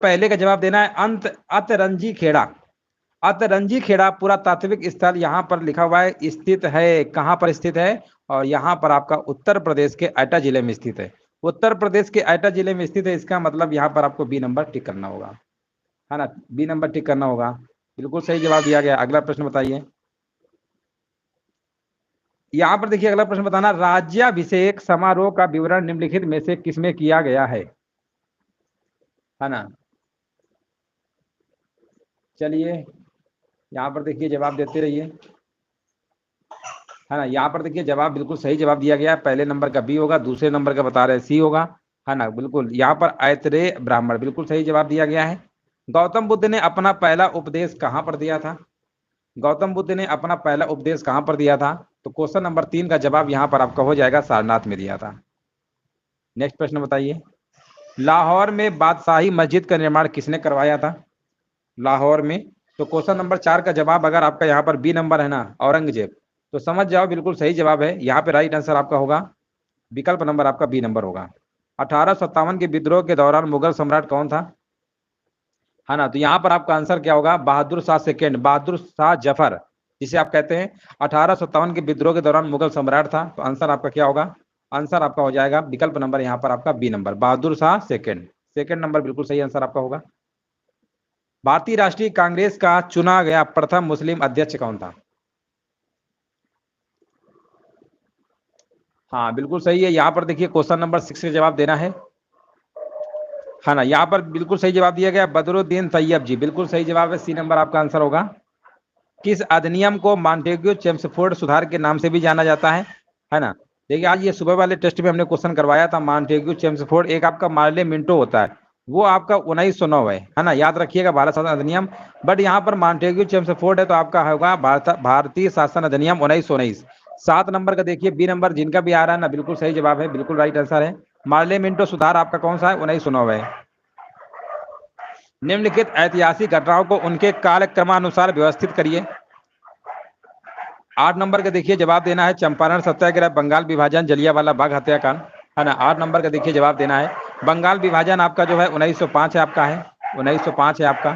पहले का जवाब देना है अतरंजी खेड़ा। अतरंजी खेड़ा पुरातात्विक स्थल यहाँ पर लिखा हुआ है, स्थित है। कहाँ पर स्थित है? और यहाँ पर आपका उत्तर प्रदेश के एटा जिले में स्थित है। उत्तर प्रदेश के एटा जिले में स्थित है, इसका मतलब यहाँ पर आपको बी नंबर टिक करना होगा, है ना, बी नंबर टिक करना होगा। बिल्कुल सही जवाब दिया गया। अगला प्रश्न बताइए। यहाँ पर देखिए अगला प्रश्न बताना, राज्याभिषेक समारोह का विवरण निम्नलिखित में से किसमें किया गया है ना। चलिए यहाँ पर देखिए जवाब देते रहिए, है ना। यहाँ पर देखिए जवाब बिल्कुल सही जवाब दिया गया है। पहले नंबर का बी होगा, दूसरे नंबर का बता रहे सी होगा, है ना। बिल्कुल यहाँ पर ऐतरेय ब्राह्मण, बिल्कुल सही जवाब दिया गया है। गौतम बुद्ध ने अपना पहला उपदेश कहाँ पर दिया था? गौतम बुद्ध ने अपना पहला उपदेश कहाँ पर दिया था? तो क्वेश्चन नंबर 3 का जवाब यहाँ पर आपका हो जाएगा, सारनाथ में दिया था। नेक्स्ट प्रश्न बताइए। लाहौर में बादशाही मस्जिद का निर्माण किसने करवाया था? लाहौर में। तो क्वेश्चन नंबर 4 का जवाब अगर आपका यहाँ पर बी नंबर है ना, औरंगजेब, तो समझ जाओ बिल्कुल सही जवाब है। यहाँ पे राइट आंसर आपका होगा विकल्प नंबर आपका बी नंबर होगा। 1857 के विद्रोह के दौरान मुगल सम्राट कौन था, है ना। तो यहाँ पर आपका आंसर क्या होगा? बहादुर शाह सेकेंड, बहादुर शाह जफर जिसे आप कहते हैं। 1857 के विद्रोह के दौरान मुगल सम्राट था। तो आंसर आपका क्या होगा? आंसर आपका हो जाएगा विकल्प नंबर यहाँ पर आपका B number, Bahadur Shah second. Second number बिल्कुल सही आंसर आपका होगा। भारतीय राष्ट्रीय कांग्रेस का चुना गया प्रथम मुस्लिम अध्यक्ष कौन था? हाँ बिल्कुल सही है। यहाँ पर देखिए क्वेश्चन नंबर 6 का जवाब देना है ना। यहाँ पर बिल्कुल सही जवाब दिया गया, बदरुद्दीन तैयब जी, बिल्कुल सही जवाब है। सी नंबर आपका आंसर होगा। किस अधिनियम को मॉन्टेग्यू चेम्सफोर्ड सुधार के नाम से भी जाना जाता है ना। देखिए आज ये सुबह वाले टेस्ट में हमने क्वेश्चन करवाया था, मॉन्टेग्यू चेम्सफोर्ड एक आपका मार्ले मिंटो होता है, वो आपका 1909 है ना, याद रखिएगा, भारत शासन अधिनियम। बट यहाँ पर मॉन्टेग्यू चेम्सफोर्ड है तो आपका होगा भारतीय शासन अधिनियम 1919। 7 नंबर का देखिए बी नंबर जिनका भी आ रहा है ना, बिल्कुल सही जवाब है, बिल्कुल राइट आंसर है। मार्ले मिंटो सुधार आपका कौन सा है? 1909 है। निम्नलिखित ऐतिहासिक घटनाओं को उनके कालक्रमानुसार व्यवस्थित करिए। 8 नंबर का देखिए जवाब देना है, चंपारण सत्याग्रह, बंगाल विभाजन, जलियांवाला बाग हत्याकांड, है ना। 8 नंबर का देखिए जवाब देना है। बंगाल विभाजन आपका जो है 1905 है आपका, है 1905 है आपका।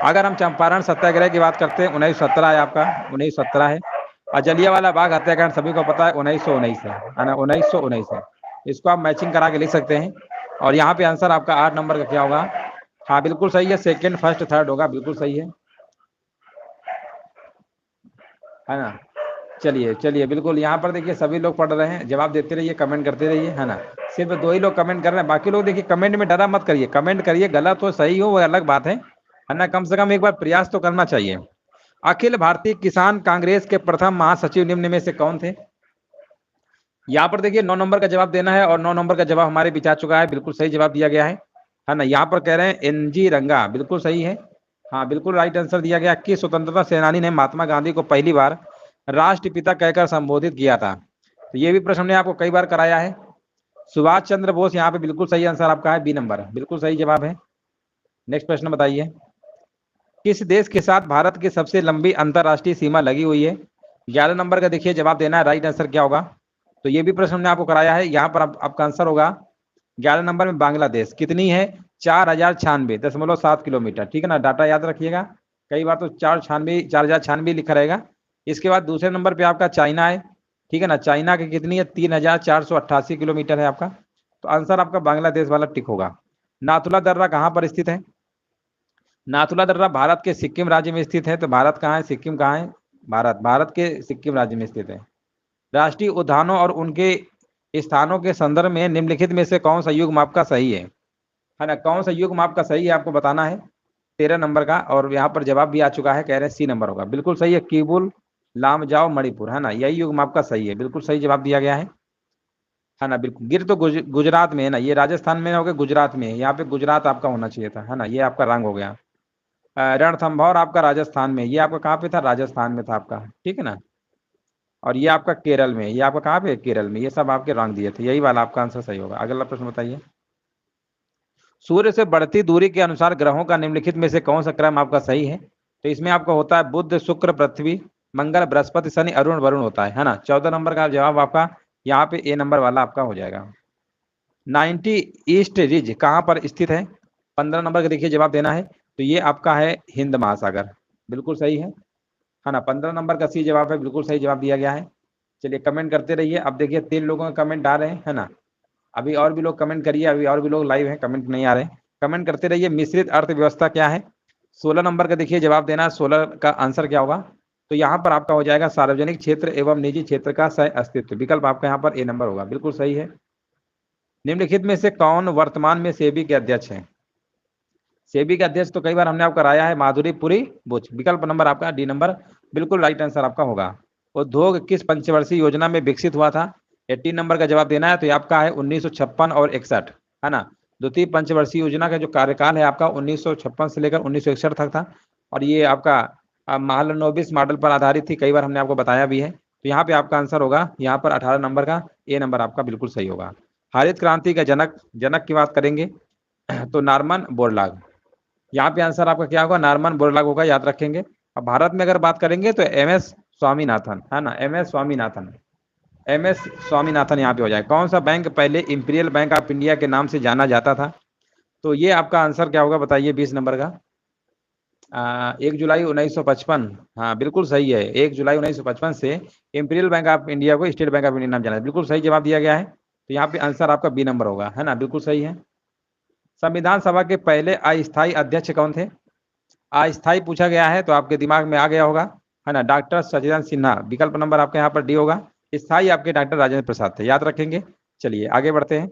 अगर हम चंपारण सत्याग्रह की बात करते हैं 1917 है आपका, 1917 है। और जलियांवाला बाग हत्याकांड सभी को पता है 1919 है ना, 1919 है। इसको आप मैचिंग करा के लिख सकते हैं। और यहाँ पे आंसर आपका 8 नंबर का क्या होगा? हाँ बिल्कुल सही है, सेकेंड फर्स्ट थर्ड होगा, बिल्कुल सही है ना। चलिए चलिए बिल्कुल यहाँ पर देखिए सभी लोग पढ़ रहे हैं, जवाब देते रहिए, कमेंट करते रहिए, है ना। सिर्फ 2 ही लोग कमेंट कर रहे हैं, बाकी लोग देखिए कमेंट में डरा मत करिए, कमेंट करिए, गलत हो सही हो वो अलग बात है ना, कम से कम एक बार प्रयास तो करना चाहिए। अखिल भारतीय किसान कांग्रेस के प्रथम महासचिव निम्न में से कौन थे? यहाँ पर देखिए 9 नंबर का जवाब देना है और 9 नंबर का जवाब हमारे बीच आ चुका है, बिल्कुल सही जवाब दिया गया है ना। यहाँ पर कह रहे हैं NG रंगा, बिल्कुल सही है, हाँ बिल्कुल राइट आंसर दिया गया। कि स्वतंत्रता सेनानी ने महात्मा गांधी को पहली बार राष्ट्रपिता कहकर संबोधित किया था? तो ये भी प्रश्न हमने आपको कई बार कराया है। सुभाष चंद्र बोस, यहाँ पे बिल्कुल सही आंसर आपका है बी नंबर, बिल्कुल सही जवाब है। नेक्स्ट प्रश्न बताइए। किस देश के साथ भारत की सबसे लंबी अंतरराष्ट्रीय सीमा लगी हुई है? 11 नंबर का देखिए जवाब देना है, राइट आंसर क्या होगा? तो ये भी प्रश्न हमने आपको कराया है। यहाँ पर आपका आंसर होगा 11 नंबर में बांग्लादेश। कितनी है? 4096.7 किलोमीटर, ठीक है ना, डाटा याद रखिएगा। कई बार तो 4096 लिखा रहेगा। इसके बाद दूसरे नंबर पे आपका चाइना है, ठीक है ना, चाइना की कितनी है? 3488 किलोमीटर है आपका। तो आंसर आपका बांग्लादेश वाला टिक होगा। नाथुला दर्रा कहाँ पर स्थित है? नाथुला दर्रा भारत के सिक्किम राज्य में स्थित है। तो भारत कहाँ है, सिक्किम कहाँ है? भारत के सिक्किम राज्य में स्थित है। राष्ट्रीय उद्यानों और उनके स्थानों के संदर्भ में निम्नलिखित में से कौन सा युग्म आपका सही है ना, कौन सा युग्म आपका सही है आपको बताना है, 13 नंबर का। और यहाँ पर जवाब भी आ चुका है, कह रहे हैं सी नंबर होगा, बिल्कुल सही है, कीबुल लामजाओ मणिपुर, है ना, यही युग्म आपका सही है, बिल्कुल सही जवाब दिया गया है ना। बिल्कुल गिर तो गुजरात में है ना, ये राजस्थान में हो गया, गुजरात में है, यहाँ पे गुजरात आपका होना चाहिए था, है ना, ये आपका रंग हो गया। रणथंभौर आपका राजस्थान में, ये आपका कहाँ पे था? राजस्थान में था आपका, ठीक है ना। और ये आपका केरल में, ये आपका कहाँ पे? केरल में। ये सब आपके रंग दिए थे, यही वाला आपका आंसर सही होगा। अगला प्रश्न बताइए। सूर्य से बढ़ती दूरी के अनुसार ग्रहों का निम्नलिखित में से कौन सा क्रम आपका सही है? तो इसमें आपका होता है बुध, शुक्र, पृथ्वी, मंगल, बृहस्पति, शनि, अरुण, वरुण होता है ना। 14 नंबर का जवाब आपका यहाँ पे ए नंबर वाला आपका हो जाएगा। 90 ईस्ट रिज कहाँ पर स्थित है? 15 नंबर का देखिए जवाब देना है, तो ये आपका है हिंद महासागर, बिल्कुल सही है ना। 15 नंबर का सी जवाब है, बिल्कुल सही जवाब दिया गया है। चलिए कमेंट करते रहिए। अब देखिए 3 लोगों के कमेंट आ रहे हैं, है ना। अभी और भी लोग कमेंट करिए, अभी और भी लोग लाइव हैं, कमेंट नहीं आ रहे हैं, कमेंट करते रहिए। मिश्रित अर्थव्यवस्था क्या है? 16 नंबर का देखिए जवाब देना है। 16 का आंसर क्या होगा? तो यहाँ पर आपका हो जाएगा सार्वजनिक क्षेत्र एवं निजी क्षेत्र का सह अस्तित्व। विकल्प आपका यहाँ पर ए नंबर होगा, बिल्कुल सही है। निम्नलिखित में से कौन वर्तमान में सेबी के अध्यक्ष हैं? सेबी के अध्यक्ष तो कई बार हमने आपको कराया है, माधुरी पुरी बुच। विकल्प नंबर आपका डी नंबर बिल्कुल राइट आंसर आपका होगा। उद्योग किस पंचवर्षीय योजना में विकसित हुआ था? 18 नंबर का जवाब देना है, तो ये आपका है 1956 और 61, है ना। द्वितीय पंचवर्षीय योजना का जो कार्यकाल है आपका 1956 से लेकर 1961 तक था, और ये आपका महालनोबिस मॉडल पर आधारित थी, कई बार हमने आपको बताया भी है। तो यहाँ पे आपका आंसर होगा यहाँ पर 18 नंबर का ए नंबर आपका बिल्कुल सही होगा। हरित क्रांति का जनक जनक की बात करेंगे तो नॉर्मन बोरलॉग। यहाँ पे आंसर आपका क्या होगा? नॉर्मन बोरलॉग होगा, याद रखेंगे। अब भारत में अगर बात करेंगे तो एमएस स्वामीनाथन, है ना, एमएस स्वामीनाथन, एमएस स्वामीनाथन यहाँ पे हो जाए। कौन सा बैंक पहले इंपीरियल बैंक ऑफ इंडिया के नाम से जाना जाता था? तो ये आपका आंसर क्या होगा बताइए, 20 नंबर का। 1 जुलाई 1955, हाँ बिल्कुल सही है। 1 जुलाई 1955 से इंपीरियल बैंक ऑफ इंडिया को स्टेट बैंक ऑफ इंडिया नाम जाना है, बिल्कुल सही जवाब दिया गया है। तो यहाँ पे आंसर आपका बी नंबर होगा, है ना, बिल्कुल सही है। संविधान सभा के पहले अस्थायी अध्यक्ष कौन थे? अस्थायी पूछा गया है तो आपके दिमाग में आ गया होगा, है ना, डॉक्टर सचिदानंद सिन्हा। विकल्प नंबर आपके यहाँ पर डी होगा। स्थायी आपके डॉक्टर राजेंद्र प्रसाद थे, याद रखेंगे। चलिए आगे बढ़ते हैं,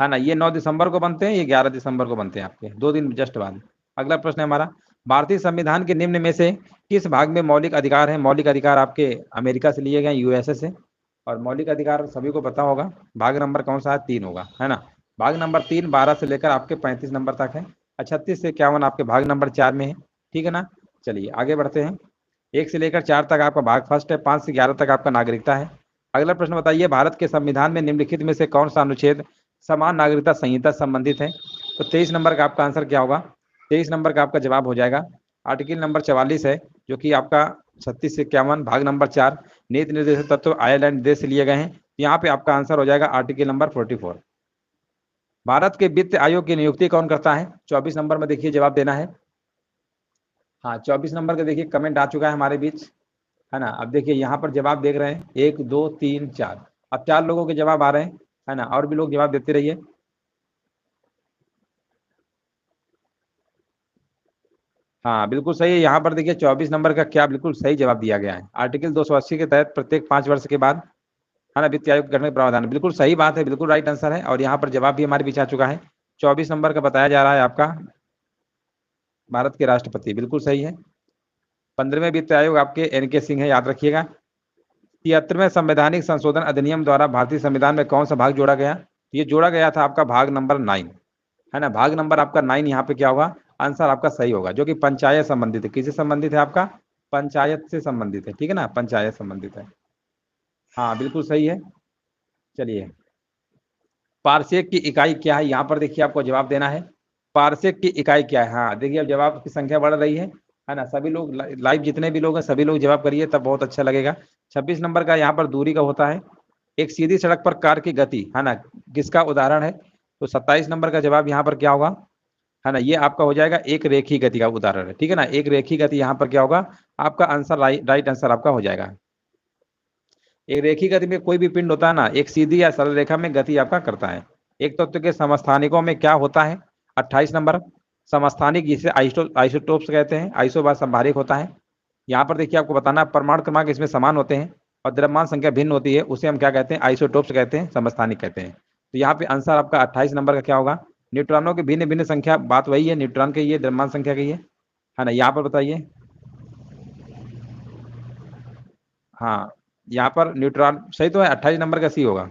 है ना। ये 9 दिसंबर को बनते हैं, ये 11 दिसंबर को बनते हैं, आपके 2 दिन जस्ट बाद। अगला प्रश्न है हमारा, भारतीय संविधान के निम्न में से किस भाग में मौलिक अधिकार है? मौलिक अधिकार आपके अमेरिका से लिए गए, यूएसए से। और मौलिक अधिकार सभी को पता होगा, भाग नंबर कौन सा है? 3 होगा, है ना। भाग नंबर 3 12 से लेकर आपके 35 नंबर तक है, 36 से 51 आपके भाग नंबर 4 में है, ठीक है ना। चलिए आगे बढ़ते हैं। 1 से लेकर 4 तक आपका भाग फर्स्ट है, 5 से 11 तक आपका नागरिकता है। अगला प्रश्न बताइए, भारत के संविधान में निम्नलिखित में से कौन सा अनुच्छेद समान नागरिकता संहिता संबंधित है? तो 23 नंबर का आपका आंसर क्या होगा? 23 नंबर का आपका जवाब हो जाएगा आर्टिकल नंबर 44 है, जो कि आपका 36 से 51 भाग नंबर 4 नीति निर्देशक तत्व आयरलैंड देश से लिए गए हैं। यहाँ पे आपका आंसर हो जाएगा आर्टिकल नंबर 44। भारत के वित्त आयोग की नियुक्ति कौन करता है? 24 नंबर में देखिए जवाब देना है। हाँ 24 नंबर का देखिए कमेंट आ चुका है हमारे बीच, है ना। अब देखिए यहाँ पर जवाब देख रहे हैं 1 2 3 4, अब 4 लोगों के जवाब आ रहे हैं, है ना, और भी लोग जवाब देते रहिए। हाँ बिल्कुल सही है। यहाँ पर देखिए 24 नंबर का क्या बिल्कुल सही जवाब दिया गया है। आर्टिकल 280 के तहत प्रत्येक 5 वर्ष के बाद, है ना, वित्त आयोग गठन का प्रावधान, बिल्कुल सही बात है, बिल्कुल राइट आंसर है। और यहाँ पर जवाब भी हमारे बीच आ चुका है। 24 नंबर का बताया जा रहा है आपका भारत के राष्ट्रपति, बिल्कुल सही है। 15वें वित्त आयोग आपके एन के सिंह है, याद रखिएगा। 73वें संवैधानिक संशोधन अधिनियम द्वारा भारतीय संविधान में कौन सा भाग जोड़ा गया? ये जोड़ा गया था आपका भाग नंबर 9, है ना। भाग नंबर आपका 9 यहाँ पे क्या होगा? आंसर आपका सही होगा, जो कि पंचायत संबंधित है। किससे संबंधित है? आपका पंचायत से संबंधित है, ठीक है ना, पंचायत संबंधित है। हाँ बिल्कुल सही है। चलिए, पारसेक की इकाई क्या है? यहाँ पर देखिए आपको जवाब देना है। पारसेक की इकाई क्या है? हाँ देखिए अब जवाब की संख्या बढ़ रही है ना। सभी लोग लाइव जितने भी लोग हैं सभी लोग जवाब करिए, तब बहुत अच्छा लगेगा। 26 नंबर का यहाँ पर दूरी का होता है। एक सीधी सड़क पर कार की गति, है ना, किसका उदाहरण है? तो 27 नंबर का जवाब यहाँ पर क्या होगा, है ना, ये आपका हो जाएगा एक रेखी गति का उदाहरण है, ठीक है ना। एक रेखी गति यहाँ पर क्या होगा? आपका आंसर राइट आंसर आपका हो जाएगा। एक रेखी गति में कोई भी पिंड होता है ना, एक सीधी या सरल रेखा में गति आपका करता है। एक तत्व के समस्थानिकों में क्या होता है? 28 नंबर, समस्थानिक जिसे आइसोटोप्स कहते हैं, आइसो बार संभारिक होता है। यहाँ पर देखिए आपको बताना, परमाणु क्रमांक इसमें समान होते हैं और द्रव्यमान संख्या भिन्न होती है, उसे हम क्या कहते हैं? आइसोटोप्स कहते हैं, समस्थानिक कहते हैं। तो यहाँ पे आंसर आपका 28 नंबर का क्या होगा? न्यूट्रॉनों की भिन्न भिन्न संख्या, बात वही है, न्यूट्रॉन की है, द्रव्यमान संख्या की है ना। यहाँ पर बताइए, हाँ यहाँ पर न्यूट्रॉन सही तो है, 28 नंबर का सी होगा।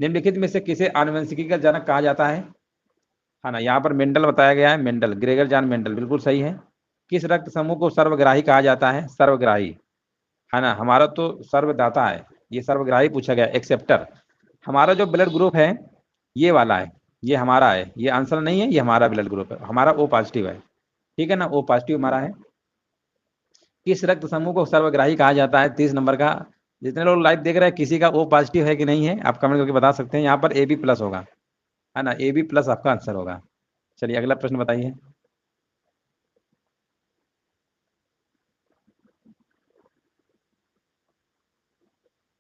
निम्नलिखित में से किसे आनुवंशिकी का जनक कहा जाता है ना। यहाँ पर मेंडल बताया गया है, मेंडल, ग्रेगर जॉन मेंडल, बिल्कुल सही है। किस रक्त समूह को सर्वग्राही कहा जाता है? सर्वग्राही, है ना, हमारा तो सर्वदाता है, ये सर्वग्राही पूछा गया, एक्सेप्टर। हमारा जो ब्लड ग्रुप है ये वाला है, ये हमारा है, ये आंसर नहीं है, ये हमारा ब्लड ग्रुप है, हमारा ओ पॉजिटिव है, ठीक है ना, ओ पॉजिटिव हमारा है। किस रक्त समूह को सर्वग्राही कहा जाता है? 30 नंबर का। जितने लोग लाइव देख रहे हैं किसी का ओ पॉजिटिव है कि नहीं है, आप कमेंट करके बता सकते हैं। यहाँ पर ए बी प्लस होगा, है ना, ए बी प्लस आपका आंसर होगा। चलिए अगला प्रश्न बताइए।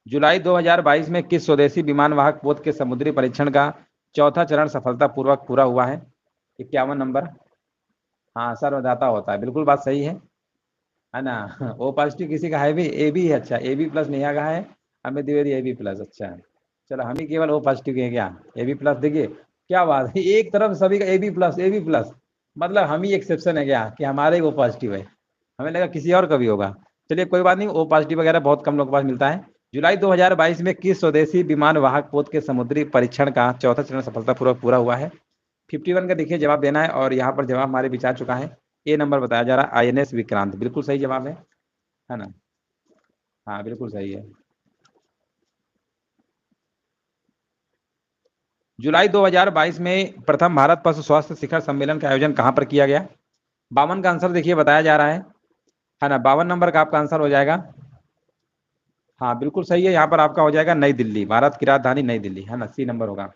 जुलाई 2022 में किस स्वदेशी विमान वाहक पोत के समुद्री परीक्षण का चौथा चरण सफलतापूर्वक पूरा हुआ है? 51 नंबर। हाँ सर्वदाता होता है, बिल्कुल बात सही है ना। ओ पॉजिटिव किसी का है भी, ए बी है, अच्छा ए बी प्लस नेहा का है, Amit Dwivedi A B plus, अच्छा चलो हम ही केवल ओ पॉजिटिव के हैं क्या? ए बी प्लस, देखिए क्या बात है, एक तरफ सभी का ए बी प्लस, मतलब हम ही एक्सेप्शन है क्या कि हमारे ही ओ पॉजिटिव है, हमें लगा किसी और का भी होगा। चलिए कोई बात नहीं, ओ पॉजिटिव वगैरह बहुत कम लोग के पास मिलता है। जुलाई 2022 में किस स्वदेशी विमान वाहक पोत के समुद्री परीक्षण का चौथा चरण सफलतापूर्वक पूरा हुआ है? 51 का देखिए जवाब देना है, और यहाँ पर जवाब हमारे बीच आ चुका है। ए नंबर बताया जा रहा है, INS विक्रांत, बिल्कुल सही जवाब है ना। हाँ बिल्कुल सही है। जुलाई 2022 में प्रथम भारत पशु स्वास्थ्य शिखर सम्मेलन का आयोजन कहाँ पर किया गया? 52 का आंसर देखिए बताया जा रहा है ना, 52 नंबर का आपका आंसर हो जाएगा। हाँ बिल्कुल सही है, यहाँ पर आपका हो जाएगा नई दिल्ली, भारत की राजधानी नई दिल्ली, है ना, सी नंबर होगा।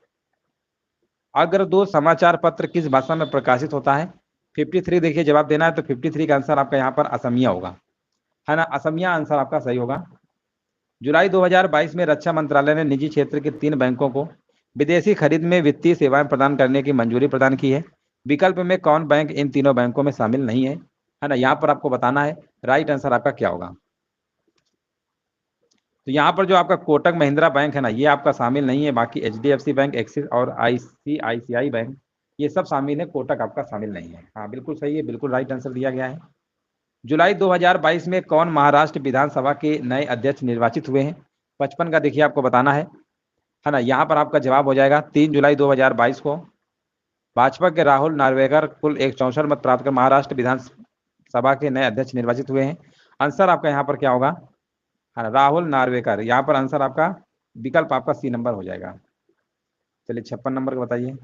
अग्रदूत समाचार पत्र किस भाषा में प्रकाशित होता है? 53 देखिए जवाब देना है, तो 53 का आंसर आपका यहाँ पर असमिया होगा, है ना, असमिया आंसर आपका सही होगा। जुलाई 2022 में रक्षा मंत्रालय ने निजी क्षेत्र के 3 बैंकों को विदेशी खरीद में वित्तीय सेवाएं प्रदान करने की मंजूरी प्रदान की है। विकल्प में कौन बैंक इन तीनों बैंकों में शामिल नहीं है ना, यहाँ पर आपको बताना है राइट आंसर आपका क्या होगा। तो यहाँ पर जो आपका कोटक महिंद्रा बैंक है ना, ये आपका शामिल नहीं है, बाकी HDFC बैंक, एक्सिस और ICICI बैंक ये सब शामिल है, कोटक आपका शामिल नहीं है। हाँ बिल्कुल सही है, बिल्कुल राइट आंसर दिया गया है। जुलाई 2022 में कौन महाराष्ट्र विधानसभा के नए अध्यक्ष निर्वाचित हुए हैं? 55 का देखिए आपको बताना है ना, यहाँ पर आपका जवाब हो जाएगा 3 जुलाई 2022 को भाजपा के राहुल नार्वेकर कुल 164 मत प्राप्त कर महाराष्ट्र विधानसभा के नए अध्यक्ष निर्वाचित हुए हैं। आंसर आपका यहाँ पर क्या होगा? है ना, राहुल नार्वेकर, यहाँ पर आंसर आपका विकल्प आपका सी नंबर हो जाएगा। चलिए 56 नंबर का बताइए।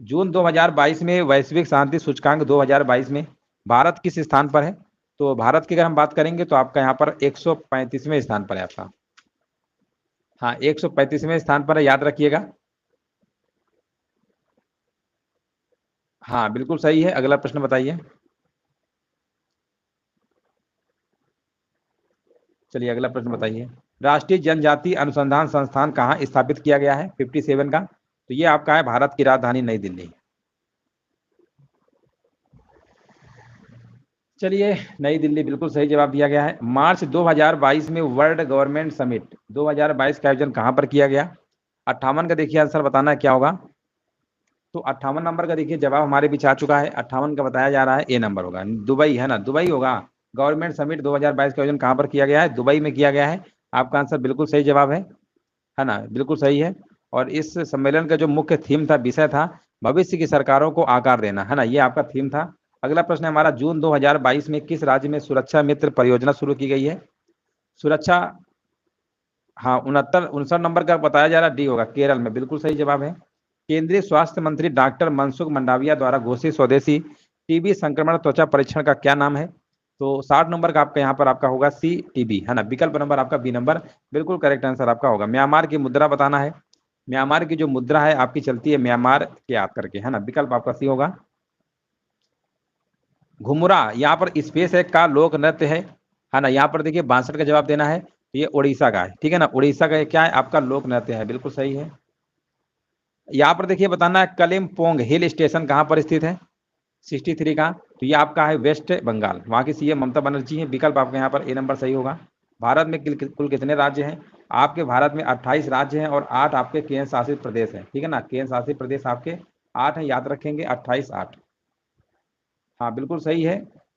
जून 2022 में वैश्विक शांति सूचकांक 2022 में भारत किस स्थान पर है? तो भारत की अगर हम बात करेंगे तो आपका यहाँ पर 135वें स्थान पर है आपका। हाँ 135वें स्थान पर है, याद रखिएगा। हाँ बिल्कुल सही है, अगला प्रश्न बताइए। चलिए अगला प्रश्न बताइए। राष्ट्रीय जनजाति अनुसंधान संस्थान कहाँ स्थापित किया गया है? 57 का, तो ये आपका है भारत की राजधानी नई दिल्ली। चलिए नई दिल्ली बिल्कुल सही जवाब दिया गया है। मार्च 2022 में वर्ल्ड गवर्नमेंट समिट 2022 का आयोजन कहाँ पर किया गया? 58 का देखिए आंसर बताना है क्या होगा। तो 58 नंबर का देखिए जवाब हमारे बीच आ चुका है, 58 का बताया जा रहा है ए नंबर होगा, दुबई, है ना, दुबई होगा। गवर्नमेंट समिट 2022 का आयोजन कहाँ पर किया गया है? दुबई में किया गया है। आपका आंसर बिल्कुल सही जवाब है ना, बिल्कुल सही है। और इस सम्मेलन का जो मुख्य थीम था, विषय था, भविष्य की सरकारों को आकार देना, है ना, ये आपका थीम था। अगला प्रश्न है हमारा, जून 2022 में किस राज्य में सुरक्षा मित्र परियोजना शुरू की गई है? सुरक्षा, हाँ 69 नंबर का बताया जा रहा है, डी होगा, केरल में, बिल्कुल सही जवाब है। केंद्रीय स्वास्थ्य मंत्री डॉक्टर मनसुख मंडाविया द्वारा घोषित स्वदेशी टीबी संक्रमण त्वचा परीक्षण का क्या नाम है? तो 60 नंबर का आपका यहाँ पर आपका होगा सी टीबी, है ना, विकल्प नंबर आपका बी नंबर बिल्कुल करेक्ट आंसर आपका होगा। म्यांमार की मुद्रा बताना है, म्यांमार की जो मुद्रा है आपकी चलती है म्यांमार के याद करके, है ना, विकल्प आपका सी होगा। घुमुरा यहाँ पर स्पेस है का लोक नृत्य है ना, यहाँ पर देखिए 62 का जवाब देना है, तो ये उड़ीसा का है, ठीक है ना, उड़ीसा का क्या है आपका लोक नृत्य है, बिल्कुल सही है। यहाँ पर देखिए बताना है कलिम्पोंग हिल स्टेशन कहाँ पर स्थित है? 63 का, तो ये आपका है वेस्ट बंगाल, वहाँ की CM ममता बनर्जी है, विकल्प आपका यहाँ पर ए नंबर सही होगा। भारत में कुल कितने राज्य हैं? आपके भारत में 28 राज्य हैं और 8 आपके केंद्र शासित प्रदेश हैं, ठीक है ना, केंद्र शासित प्रदेश आपके 8 हैं, याद रखेंगे 28 8। हाँ बिल्कुल सही है।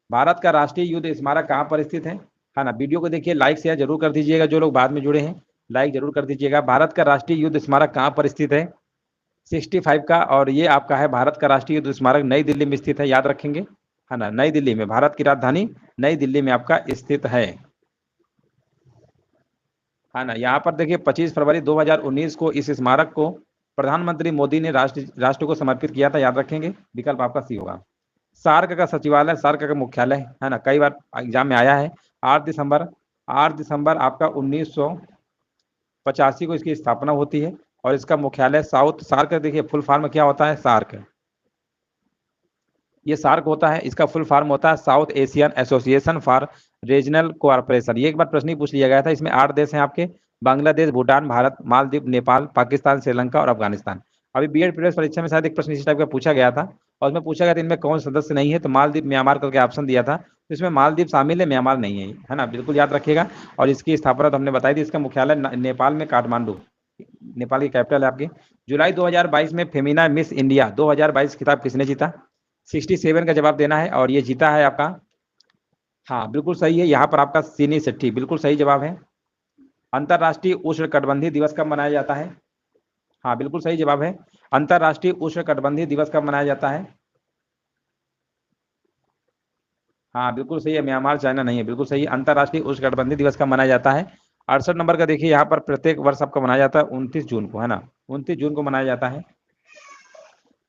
भारत का राष्ट्रीय युद्ध स्मारक कहाँ पर स्थित है ना, वीडियो को देखिए लाइक शेयर जरूर कर दीजिएगा, जो लोग बाद में जुड़े हैं लाइक जरूर कर दीजिएगा। भारत का राष्ट्रीय युद्ध स्मारक कहाँ पर स्थित है? 65 का, और ये आपका है भारत का राष्ट्रीय युद्ध स्मारक नई दिल्ली में स्थित है, याद रखेंगे, है ना, नई दिल्ली में, भारत की राजधानी नई दिल्ली में आपका स्थित है ना। यहाँ पर देखिए 25 फरवरी 2019 को इस स्मारक को प्रधानमंत्री मोदी ने राष्ट्र को समर्पित किया था, याद रखेंगे, विकल्प आपका सी होगा। सार्क का सचिवालय, सार्क का मुख्यालय, है ना, कई बार एग्जाम में आया है। 8 दिसंबर आपका 1985 को इसकी स्थापना होती है। और इसका मुख्यालय साउथ। सार्क देखिए फुल फॉर्म क्या होता है, सार्क, ये सार्क होता है, इसका फुल फॉर्म होता है south Asian association for regional cooperation. ये एक बार प्रश्न ही पूछ लिया गया था। इसमें 8 देश हैं आपके, बांग्लादेश, भूटान, भारत, मालदीव, नेपाल, पाकिस्तान, श्रीलंका और अफगानिस्तान। अभी बीएड प्रवेश परीक्षा में शायद एक प्रश्न इस टाइप का पूछा गया था, और उसमें पूछा गया था इनमें कौन सदस्य नहीं है, तो मालदीव, म्यांमार करके ऑप्शन दिया था, तो इसमें मालदीव शामिल है, म्यांमार नहीं है ना, बिल्कुल याद रखिएगा। और इसकी स्थापना तो हमने बताई थी, इसका मुख्यालय नेपाल में काठमांडू, नेपाल की कैपिटल है आपकी। जुलाई 2022 में फेमिना मिस इंडिया 2022 खिताब किसने जीता, 67 का जवाब देना है, और ये जीता है आपका, हाँ बिल्कुल सही है, यहाँ पर आपका सिनी सेट्टी, बिल्कुल सही जवाब है। अंतर्राष्ट्रीय उष्णकटिबंधीय दिवस कब मनाया जाता है, हाँ बिल्कुल सही जवाब है। अंतर्राष्ट्रीय उष्णकटिबंधीय दिवस कब मनाया जाता है, हाँ बिल्कुल सही है, म्यांमार चाइना नहीं है, बिल्कुल सही है। अंतर्राष्ट्रीय उष्णकटिबंधीय दिवस कब मनाया जाता है, 68 नंबर का देखिए यहाँ पर, प्रत्येक वर्ष आपका मनाया जाता है 29 जून को, है ना, 29 जून को मनाया जाता है।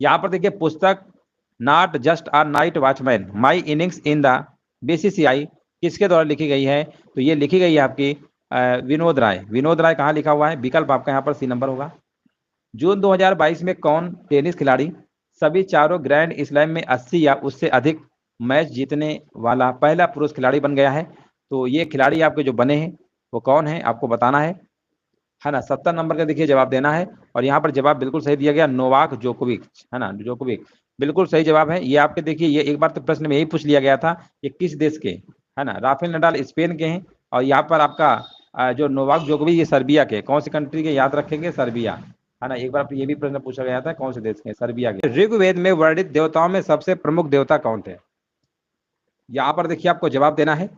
यहाँ पर देखिए पुस्तक not just a night watchman my innings in the BCCI किसके द्वारा लिखी गई है, तो ये लिखी गई है आपकी विनोद राय। विनोद राय कहाँ लिखा हुआ है, विकल्प आपका यहाँ पर सी नंबर होगा। जून 2022 में कौन टेनिस खिलाड़ी सभी चारों ग्रैंड स्लैम में 80 या उससे अधिक मैच जीतने वाला पहला पुरुष खिलाड़ी बन गया है, तो ये खिलाड़ी आपके जो बने हैं वो कौन है, आपको बताना है ना। 70 नंबर का देखिए जवाब देना है, और यहाँ पर जवाब बिल्कुल सही दिया गया, नोवाक जोकोविक, है ना, जोकोविक बिल्कुल सही जवाब है। ये आपके देखिए, ये एक बार तो प्रश्न में यही पूछ लिया गया था, ये किस देश के, है ना, राफेल नडाल स्पेन के हैं, और यहाँ पर आपका जो नोवाक जोकोविक ये सर्बिया के, कौन सी कंट्री के, याद रखेंगे सर्बिया, है ना। एक बार ये भी प्रश्न पूछा गया था कौन से देश के, सर्बिया के। ऋग्वेद में वर्णित देवताओं में सबसे प्रमुख देवता कौन थे, यहाँ पर देखिए आपको जवाब देना है,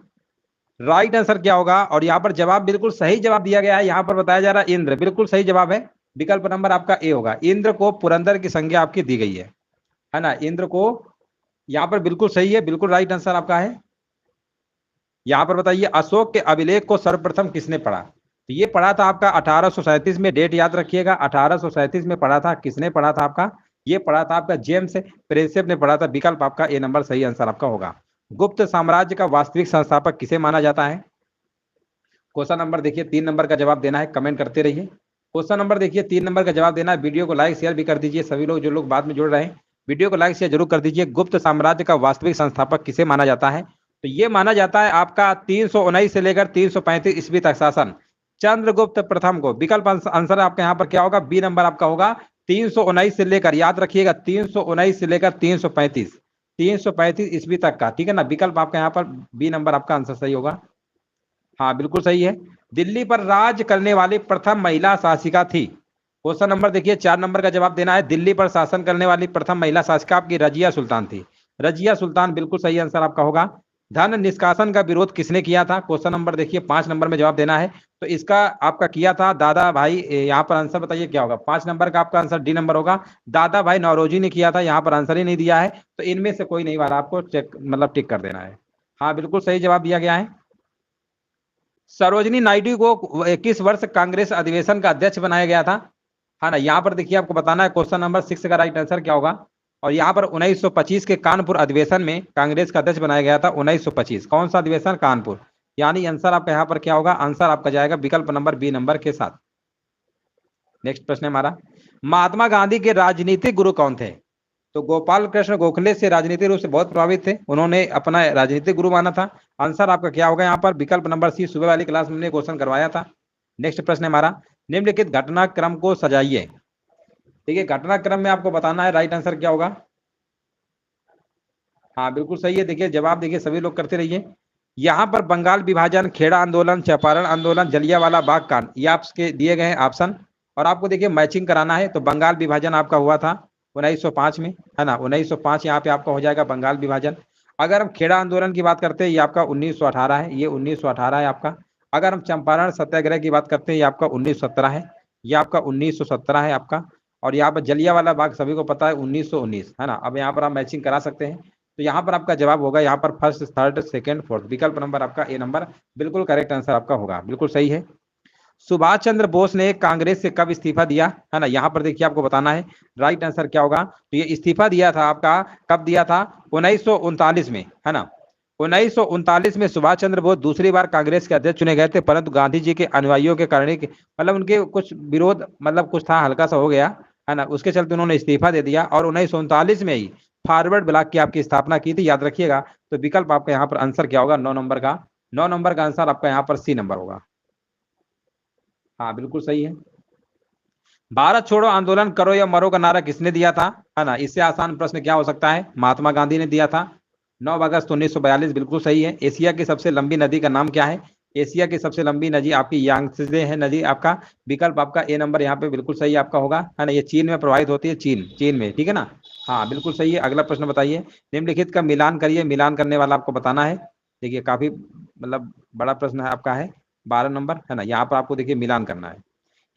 राइट आंसर क्या होगा, और यहाँ पर जवाब बिल्कुल सही जवाब दिया गया है। यहाँ पर बताया जा रहा है इंद्र, बिल्कुल सही जवाब है, विकल्प नंबर आपका ए होगा। इंद्र को पुरंदर की संज्ञा आपकी दी गई है ना, इंद्र को, यहाँ पर बिल्कुल सही है, बिल्कुल राइट आंसर आपका है। यहाँ पर बताइए अशोक के अभिलेख को सर्वप्रथम किसने पढ़ा, तो ये पढ़ा था आपका 1837 में, डेट याद रखिएगा, 1837 में पढ़ा था, किसने पढ़ा था आपका, ये पढ़ा था आपका जेम्स प्रेसेप ने पढ़ा था, विकल्प आपका ए नंबर सही आंसर आपका होगा। गुप्त साम्राज्य का वास्तविक संस्थापक किसे माना जाता है, क्वेश्चन नंबर देखिए 3 नंबर का जवाब देना है, कमेंट करते रहिए। क्वेश्चन नंबर देखिए 3 नंबर का जवाब देना है, वीडियो को लाइक शेयर भी कर दीजिए, सभी लोग जो लोग बाद में जुड़ रहे हैं वीडियो को लाइक शेयर जरूर कर दीजिए। गुप्त साम्राज्य का वास्तविक संस्थापक किसे माना जाता है, तो ये माना जाता है आपका 319 से लेकर 335 ईस्वी तक शासन चंद्रगुप्त प्रथम को। विकल्प आंसर आपका यहाँ पर क्या होगा, बी नंबर आपका होगा, 319 से लेकर, याद रखिएगा 319 से लेकर 335 ईस्वी तक का, ठीक है ना। विकल्प आपका यहाँ पर बी नंबर आपका आंसर सही होगा, हाँ बिल्कुल सही है। दिल्ली पर राज करने वाली प्रथम महिला शासिका थी, क्वेश्चन नंबर देखिए 4 नंबर का जवाब देना है, दिल्ली पर शासन करने वाली प्रथम महिला शासिका आपकी रजिया सुल्तान थी, रजिया सुल्तान बिल्कुल सही आंसर आपका होगा। धन निष्कासन का विरोध किसने किया था, क्वेश्चन नंबर देखिए 5 नंबर में जवाब देना है, तो इसका आपका किया था दादा भाई, यहाँ पर आंसर बताइए क्या होगा, 5 नंबर का आपका आंसर डी नंबर होगा, दादा भाई नौरोजी ने किया था, यहाँ पर आंसर ही नहीं दिया है, तो इनमें से कोई नहीं वाला आपको चेक मतलब टिक कर देना है, हाँ बिल्कुल सही जवाब दिया गया है। सरोजिनी नायडू को किस वर्ष कांग्रेस अधिवेशन का अध्यक्ष बनाया गया था, है ना, यहाँ पर देखिए आपको बताना है, क्वेश्चन नंबर 6 का राइट आंसर क्या होगा, और यहाँ पर 1925 के कानपुर अधिवेशन में कांग्रेस का अध्यक्ष बनाया गया था, 1925 कौन सा अधिवेशन, कानपुर, यानी आंसर आपका यहाँ पर क्या होगा, आंसर आपका जाएगा विकल्प नंबर बी नंबर के साथ। नेक्स्ट प्रश्न है हमारा, महात्मा गांधी के राजनीतिक गुरु कौन थे, तो गोपाल कृष्ण गोखले से राजनीतिक रूप से बहुत प्रभावित थे, उन्होंने अपना राजनीतिक गुरु माना था, आंसर आपका क्या होगा यहाँ पर विकल्प नंबर सी, सुबह वाली क्लास में क्वेश्चन करवाया था। नेक्स्ट प्रश्न है हमारा, निम्नलिखित घटनाक्रम को सजाइए, ठीक है, घटनाक्रम में आपको बताना है राइट आंसर क्या होगा, हाँ बिल्कुल सही है। देखिए जवाब देखिए सभी लोग करते रहिए, यहाँ पर बंगाल विभाजन, खेड़ा आंदोलन, चंपारण आंदोलन, जलियांवाला बाग कांड, ये आपके दिए गए हैं ऑप्शन, और आपको देखिए मैचिंग कराना है, तो बंगाल विभाजन आपका हुआ था 1905 में, है ना, 1905 यहाँ पे आपका हो जाएगा बंगाल विभाजन। अगर हम खेड़ा आंदोलन की बात करते हैं ये आपका 1918 है, ये 1918 है आपका। अगर हम चंपारण सत्याग्रह की बात करते हैं ये आपका 1917 है, ये आपका 1917 है आपका। और यहाँ पर जलियांवाला बाग सभी को पता है 1919, है ना। अब यहाँ पर आप मैचिंग करा सकते हैं, तो यहाँ पर आपका जवाब होगा यहाँ पर फर्स्ट, थर्ड, सेकंड, फोर्थ, विकल्प नंबर आपका ए नंबर बिल्कुल करेक्ट आंसर आपका होगा, बिल्कुल सही है। सुभाष चंद्र बोस ने कांग्रेस से कब इस्तीफा दिया, है ना, यहाँ पर देखिए आपको बताना है राइट आंसर क्या होगा, तो ये इस्तीफा दिया था आपका, कब दिया था, 1939 में, है ना, 1939 में सुभाष चंद्र बोस दूसरी बार कांग्रेस के अध्यक्ष चुने गए थे, परंतु गांधी जी के अनुयायियों के कारण मतलब उनके कुछ विरोध, मतलब कुछ था, हल्का सा हो गया है ना, उसके चलते उन्होंने इस्तीफा दे दिया और 1939 में ही फॉरवर्ड ब्लॉक की आपकी स्थापना की थी, याद रखिएगा। तो विकल्प आपका यहाँ पर आंसर क्या होगा, 9 नंबर का। 9 नंबर का आंसर आपका यहाँ पर सी नंबर होगा। हाँ बिल्कुल सही है। भारत छोड़ो आंदोलन करो या मरो का नारा किसने दिया था, है ना, इससे आसान प्रश्न क्या हो सकता है, महात्मा गांधी ने दिया था। 9 अगस्त 1942 बिल्कुल सही है। एशिया की सबसे लंबी नदी का नाम क्या है, एशिया की सबसे लंबी नदी आपकी यांगत्से है नदी, आपका विकल्प आपका ए नंबर यहाँ पे बिल्कुल सही आपका होगा, है ना, ये चीन में प्रवाहित होती है, चीन चीन में, ठीक है ना। हाँ बिल्कुल सही है। अगला प्रश्न बताइए, निम्नलिखित का मिलान करिए, मिलान करने वाला आपको बताना है। देखिए काफी मतलब बड़ा प्रश्न है आपका, है 12 नंबर, है ना, यहाँ पर आपको देखिए मिलान करना है।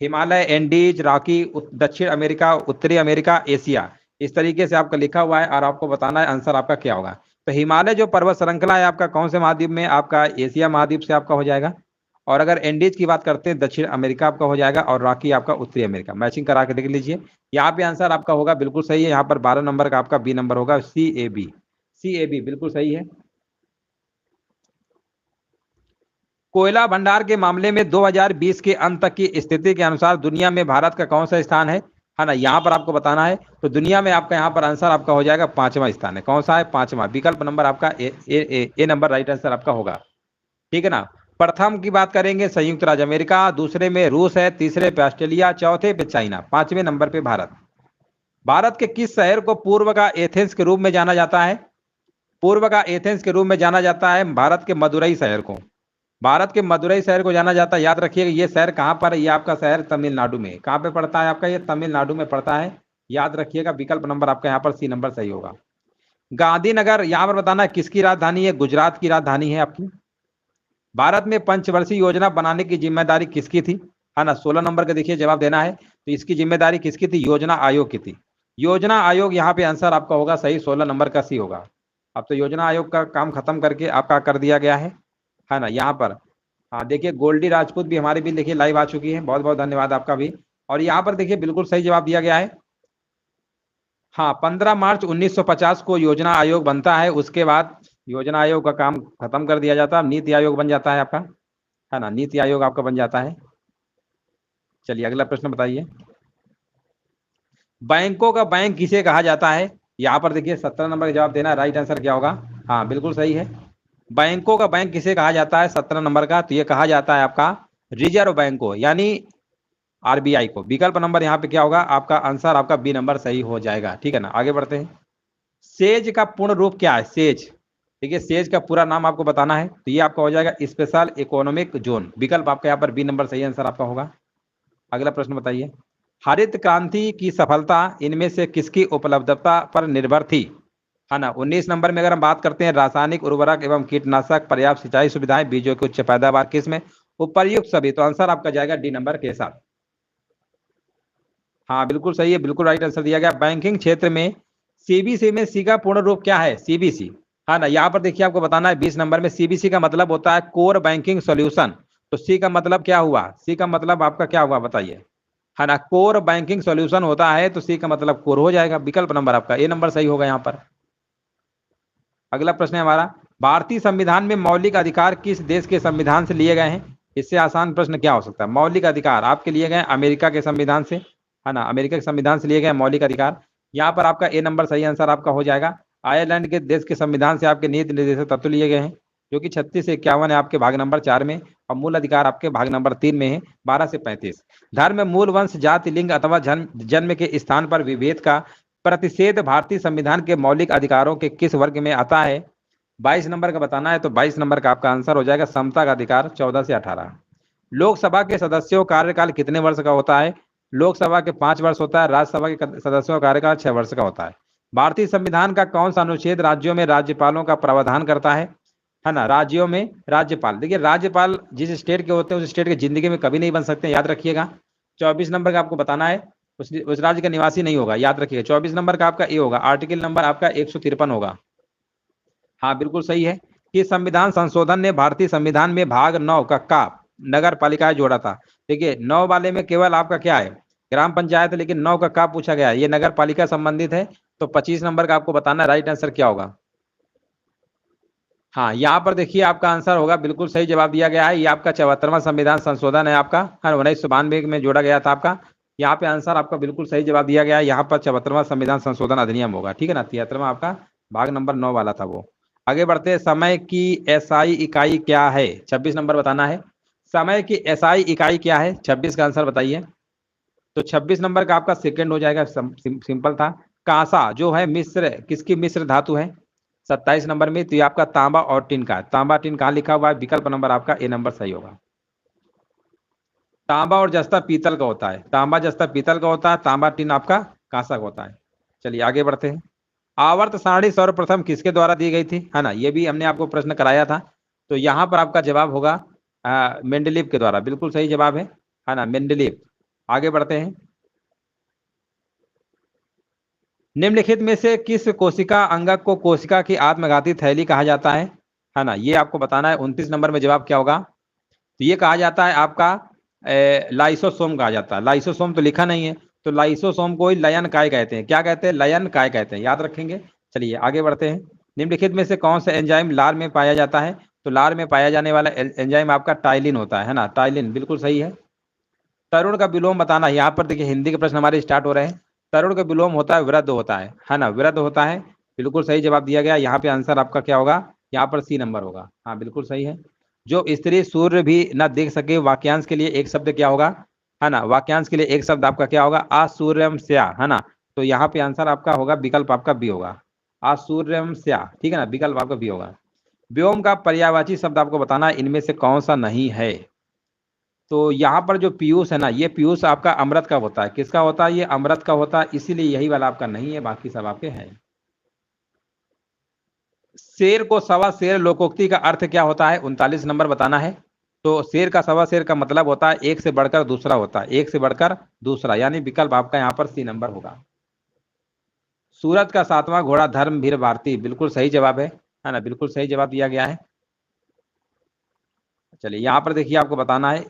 हिमालय, एंडीज, रॉकी, दक्षिण अमेरिका, उत्तरी अमेरिका, एशिया, इस तरीके से आपका लिखा हुआ है और आपको बताना है आंसर आपका क्या होगा। तो हिमालय जो पर्वत श्रृंखला है आपका कौन से महाद्वीप में, आपका एशिया महाद्वीप से आपका हो जाएगा। और अगर एंडीज की बात करते हैं, दक्षिण अमेरिका आपका हो जाएगा, और रॉकी आपका उत्तरी अमेरिका। मैचिंग करा के देख लीजिए, यहाँ पे आंसर आपका होगा बिल्कुल सही है। यहाँ पर 12 नंबर का आपका बी नंबर होगा, CAB, CAB बिल्कुल सही है। कोयला भंडार के मामले में 2020 के अंत तक की स्थिति के अनुसार दुनिया में भारत का कौन सा स्थान है ना, यहाँ पर आपको बताना है। तो दुनिया में आपका यहाँ पर आंसर आपका हो जाएगा 5वां स्थान है। कौन सा है, 5वां, विकल्प नंबर आपका ए नंबर राइट आंसर आपका होगा, ठीक है ना। प्रथम की बात करेंगे संयुक्त राज्य अमेरिका, दूसरे में रूस है, तीसरे पे ऑस्ट्रेलिया, चौथे पे चाइना, 5वें नंबर पे भारत। भारत के किस शहर को पूर्व का एथेंस के रूप में जाना जाता है, पूर्व का एथेंस के रूप में जाना जाता है भारत के मदुरई शहर को, भारत के मदुरई शहर को जाना जाता है। याद रखिएगा ये शहर कहाँ पर है, ये आपका शहर तमिलनाडु में, कहाँ पे पड़ता है आपका, ये तमिलनाडु में पड़ता है, याद रखिएगा। विकल्प नंबर आपका यहाँ पर सी नंबर सही होगा। गांधीनगर यहाँ पर बताना है किसकी राजधानी है, गुजरात की राजधानी है आपकी। भारत में पंचवर्षीय योजना बनाने की जिम्मेदारी किसकी थी, है ना, 16 नंबर का देखिए जवाब देना है। तो इसकी जिम्मेदारी किसकी थी, योजना आयोग की थी। योजना आयोग यहाँ पे आंसर आपका होगा सही, 16 नंबर का सी होगा। अब तो योजना आयोग का काम खत्म करके आपका कर दिया गया है ना, यहाँ पर। हाँ देखिए गोल्डी राजपूत भी हमारे भी देखिए लाइव आ चुकी है, बहुत बहुत धन्यवाद आपका भी। और यहाँ पर देखिए बिल्कुल सही जवाब दिया गया है। हाँ 15 मार्च 1950 को योजना आयोग बनता है, उसके बाद योजना आयोग का काम खत्म कर दिया जाता है, नीति आयोग बन जाता है आपका, है ना, नीति आयोग आपका बन जाता है। चलिए अगला प्रश्न बताइए, बैंकों का बैंक किसे कहा जाता है। यहाँ पर देखिए 17 नंबर का जवाब देना है, राइट आंसर क्या होगा। हाँ बिल्कुल सही है। बैंकों का बैंक किसे कहा जाता है, 17 नंबर का, तो ये कहा जाता है आपका रिजर्व बैंक को, यानी RBI को। विकल्प नंबर यहाँ पे क्या होगा, आपका आंसर आपका बी नंबर सही हो जाएगा, ठीक है ना। आगे बढ़ते हैं, सेज का पूर्ण रूप क्या है, सेज, देखिए सेज का पूरा नाम आपको बताना है, तो ये आपका हो जाएगा स्पेशल इकोनॉमिक जोन। विकल्प आपका यहाँ पर बी नंबर सही आंसर आपका होगा। अगला प्रश्न बताइए, हरित क्रांति की सफलता इनमें से किसकी उपलब्धता पर निर्भर थी, है ना। 19 नंबर में अगर हम बात करते हैं, रासायनिक उर्वरक एवं कीटनाशक, पर्याप्त सिंचाई सुविधाएं, बीजों की उच्च पैदावार, किसमें, उपर्युक्त सभी। तो आंसर आपका जाएगा डी नंबर के साथ। हाँ बिल्कुल सही है, बिल्कुल राइट आंसर दिया गया। बैंकिंग क्षेत्र में CBC में सी का पूर्ण रूप क्या है, CBC, है ना, यहाँ पर देखिए आपको बताना है 20 नंबर में। CBC का मतलब होता है कोर बैंकिंग सॉल्यूशन। तो सी का मतलब क्या हुआ, सी का मतलब आपका क्या हुआ बताइए, है ना, कोर बैंकिंग सॉल्यूशन होता है, तो सी का मतलब कोर हो जाएगा। विकल्प नंबर आपका ए नंबर सही होगा यहाँ पर। अगला प्रश्न है हमारा, भारतीय संविधान में मौलिक अधिकार किस देश के संविधान से लिए गए हैं। इससे आसान प्रश्न क्या हो सकता है, मौलिक अधिकार आपके लिए गए अमेरिका के संविधान से, है ना, अमेरिका के संविधान से लिए गए मौलिक अधिकार। यहाँ पर आपका ए नंबर सही आंसर आपका हो जाएगा। आयरलैंड के देश के संविधान से आपके नीति निर्देशक तत्व लिए गए हैं, जो कि 36 से 51 है आपके भाग नंबर 4 में, और मूल अधिकार आपके भाग नंबर 3 में है, 12 से 35। धर्म, मूल, वंश, जाति, लिंग अथवा जन्म के स्थान पर विभेद का प्रतिषेध भारतीय संविधान के मौलिक अधिकारों के किस वर्ग में आता है। 22 नंबर का बताना है, तो 22 नंबर का आपका आंसर हो जाएगा समता का अधिकार, 14 से 18। लोकसभा के सदस्यों का कार्यकाल कितने वर्ष का होता है। लोकसभा के 5 वर्ष होता है, राज्यसभा के सदस्यों का कार्यकाल 6 वर्ष का होता है। भारतीय संविधान का कौन सा अनुच्छेद राज्यों में राज्यपालों का प्रावधान करता है ना, राज्यों में राज्यपाल। देखिए राज्यपाल जिस स्टेट के होते हैं उस स्टेट के जिंदगी में कभी नहीं बन सकते, याद रखिएगा। 24 नंबर का आपको बताना है, उस राज्य का निवासी नहीं होगा, याद रखिएगा। 24 नंबर का आपका ए होगा, आर्टिकल नंबर आपका 153 होगा। हाँ बिल्कुल सही है कि संविधान संशोधन ने भारतीय संविधान में भाग 9 का नगर पालिकाएं जोड़ा था। देखिए 9 वाले में केवल आपका क्या है, ग्राम पंचायत है, लेकिन 9 का पूछा गया है, ये नगर पालिका संबंधित है। तो 25 नंबर का आपको बताना राइट आंसर क्या होगा। हाँ, यहाँ पर देखिए आपका आंसर होगा, बिल्कुल सही जवाब दिया गया है। ये आपका 74वां संविधान संशोधन है आपका, हाँ 1992 में जोड़ा गया था आपका। यहाँ पे आंसर आपका बिल्कुल सही जवाब दिया गया है। यहाँ पर 74वां संविधान संशोधन अधिनियम होगा, ठीक है ना। 73वां आपका भाग नंबर 9 वाला था वो। आगे बढ़ते हैं, समय की एसआई इकाई क्या है? 26 नंबर बताना है। समय की एसआई इकाई क्या है? 26 का आंसर बताइए। तो 26 नंबर का आपका सेकंड हो जाएगा, सिंपल था। कांसा जो है मिश्र, किसकी मिश्र धातु है? 27 नंबर में तो ये आपका तांबा और टिन का है। तांबा टिन कहाँ लिखा हुआ है? विकल्प नंबर आपका ए नंबर सही होगा। तांबा और जस्ता पीतल का होता है, तांबा जस्ता पीतल का होता है, तांबा टिन आपका कांसा का होता है। चलिए आगे बढ़ते हैं। आवर्त सारणी सर्वप्रथम किसके द्वारा दी गई थी, है ना? ये भी हमने आपको प्रश्न कराया था। तो यहाँ पर आपका जवाब होगा मेंडलीव के द्वारा, बिल्कुल सही जवाब है ना, मेंडलीव। आगे बढ़ते हैं। निम्नलिखित में से किस कोशिका अंगक को कोशिका की आत्मघाती थैली कहा जाता है ना? ये आपको बताना है। 29 नंबर में जवाब क्या होगा? तो ये कहा जाता है आपका लाइसोसोम कहा जाता है। लाइसोसोम तो लिखा नहीं है, तो लाइसोसोम को ही लयन काय कहते हैं। क्या कहते हैं? लयन काय कहते हैं, याद रखेंगे। चलिए आगे बढ़ते हैं। निम्नलिखित में से कौन सा एंजाइम लार में पाया जाता है? तो लार में पाया जाने वाला एंजाइम आपका टाइलिन होता है ना, टाइलिन बिल्कुल सही है। तरुण का विलोम बताना। यहाँ पर देखिए हिंदी के प्रश्न हमारे स्टार्ट हो रहे हैं। तरुण का विलोम होता है वृद्ध होता है ना, वृद्ध होता है। बिल्कुल सही जवाब दिया गया। यहाँ पे आंसर आपका क्या होगा? यहाँ पर सी नंबर होगा, हाँ बिल्कुल सही है। जो स्त्री सूर्य भी न देख सके, वाक्यांश के लिए एक शब्द क्या होगा, है ना? वाक्यांश के लिए एक शब्द आपका क्या होगा? आसूर्यम स्या, है ना। तो यहाँ पे आंसर आपका होगा विकल्प आपका बी होगा, आसूर्यम स्या, ठीक है ना, विकल्प आपका बी होगा। व्योम का पर्यायवाची शब्द आपको बताना है, इनमें से कौन सा नहीं है? तो यहाँ पर जो पीयूष है ना, ये पीयूष आपका अमृत का होता है। किसका होता है? ये अमृत का होता है, इसीलिए यही वाला आपका नहीं है, बाकी सब आपके हैं। शेर को सवा शेर लोकोक्ति का अर्थ क्या होता है? 39 नंबर बताना है। तो शेर का सवा शेर का मतलब होता है एक से बढ़कर दूसरा होता है, एक से बढ़कर दूसरा, यानी विकल्प आपका यहाँ पर सी नंबर होगा। सूरज का सातवां घोड़ा धर्मवीर भारती, बिल्कुल सही जवाब है ना, बिल्कुल सही जवाब दिया गया है। चलिए यहाँ पर देखिए आपको बताना है।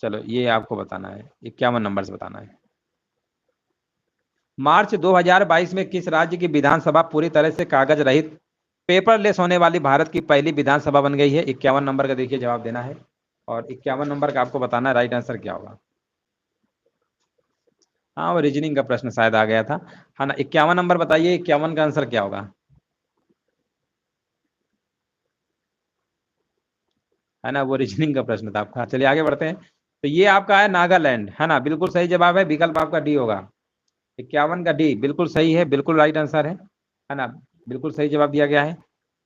चलो ये आपको बताना है, 51 नंबर से बताना है। मार्च 2022 में किस राज्य की विधानसभा पूरी तरह से कागज रहित पेपरलेस होने वाली भारत की पहली विधानसभा बन गई है? 51 नंबर का देखिए जवाब देना है, और 51 नंबर का आपको बताना है राइट आंसर क्या होगा। हाँ, वो रीजनिंग का प्रश्न शायद आ गया था, है ना। 51 नंबर बताइए, 51 का आंसर क्या होगा, है ना, वो रीजनिंग का प्रश्न था आपका। चलिए आगे बढ़ते हैं। तो ये आपका है नागालैंड, है ना, बिल्कुल सही जवाब है, विकल्प आपका डी होगा। 51 का डी बिल्कुल सही है, बिल्कुल राइट आंसर है ना, बिल्कुल सही जवाब दिया गया है।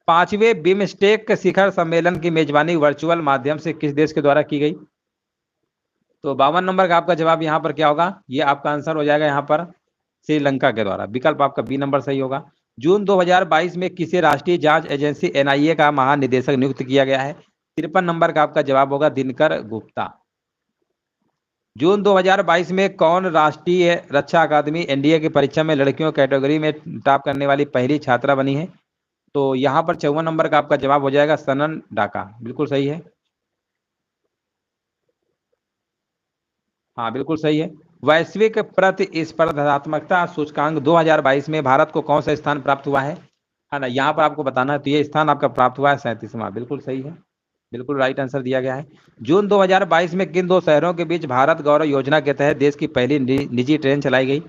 पांचवें बिमस्टेक शिखर सम्मेलन की मेजबानी वर्चुअल माध्यम से किस देश के द्वारा की गई? तो 52 नंबर का आपका जवाब यहाँ पर क्या होगा? ये आपका आंसर हो जाएगा यहाँ पर श्रीलंका के द्वारा, विकल्प आपका बी नंबर सही होगा। जून 2022 में किसे राष्ट्रीय जांच एजेंसी एनआईए का महानिदेशक नियुक्त किया गया है? 53 नंबर का आपका जवाब होगा दिनकर गुप्ता। जून 2022 में कौन राष्ट्रीय रक्षा अकादमी एनडीए की परीक्षा में लड़कियों कैटेगरी में टॉप करने वाली पहली छात्रा बनी है? तो यहाँ पर 54 नंबर का आपका जवाब हो जाएगा सनन डाका, बिल्कुल सही है। हाँ बिल्कुल सही है। वैश्विक प्रतिस्पर्धात्मकता सूचकांक 2022 में भारत को कौन सा स्थान प्राप्त हुआ है ना? यहाँ पर आपको बताना है, तो ये स्थान आपका प्राप्त हुआ है 37वां, बिल्कुल सही है, बिल्कुल राइट आंसर दिया गया है। जून 2022 में किन दो शहरों के बीच भारत गौरव योजना के तहत देश की पहली निजी ट्रेन चलाई गई,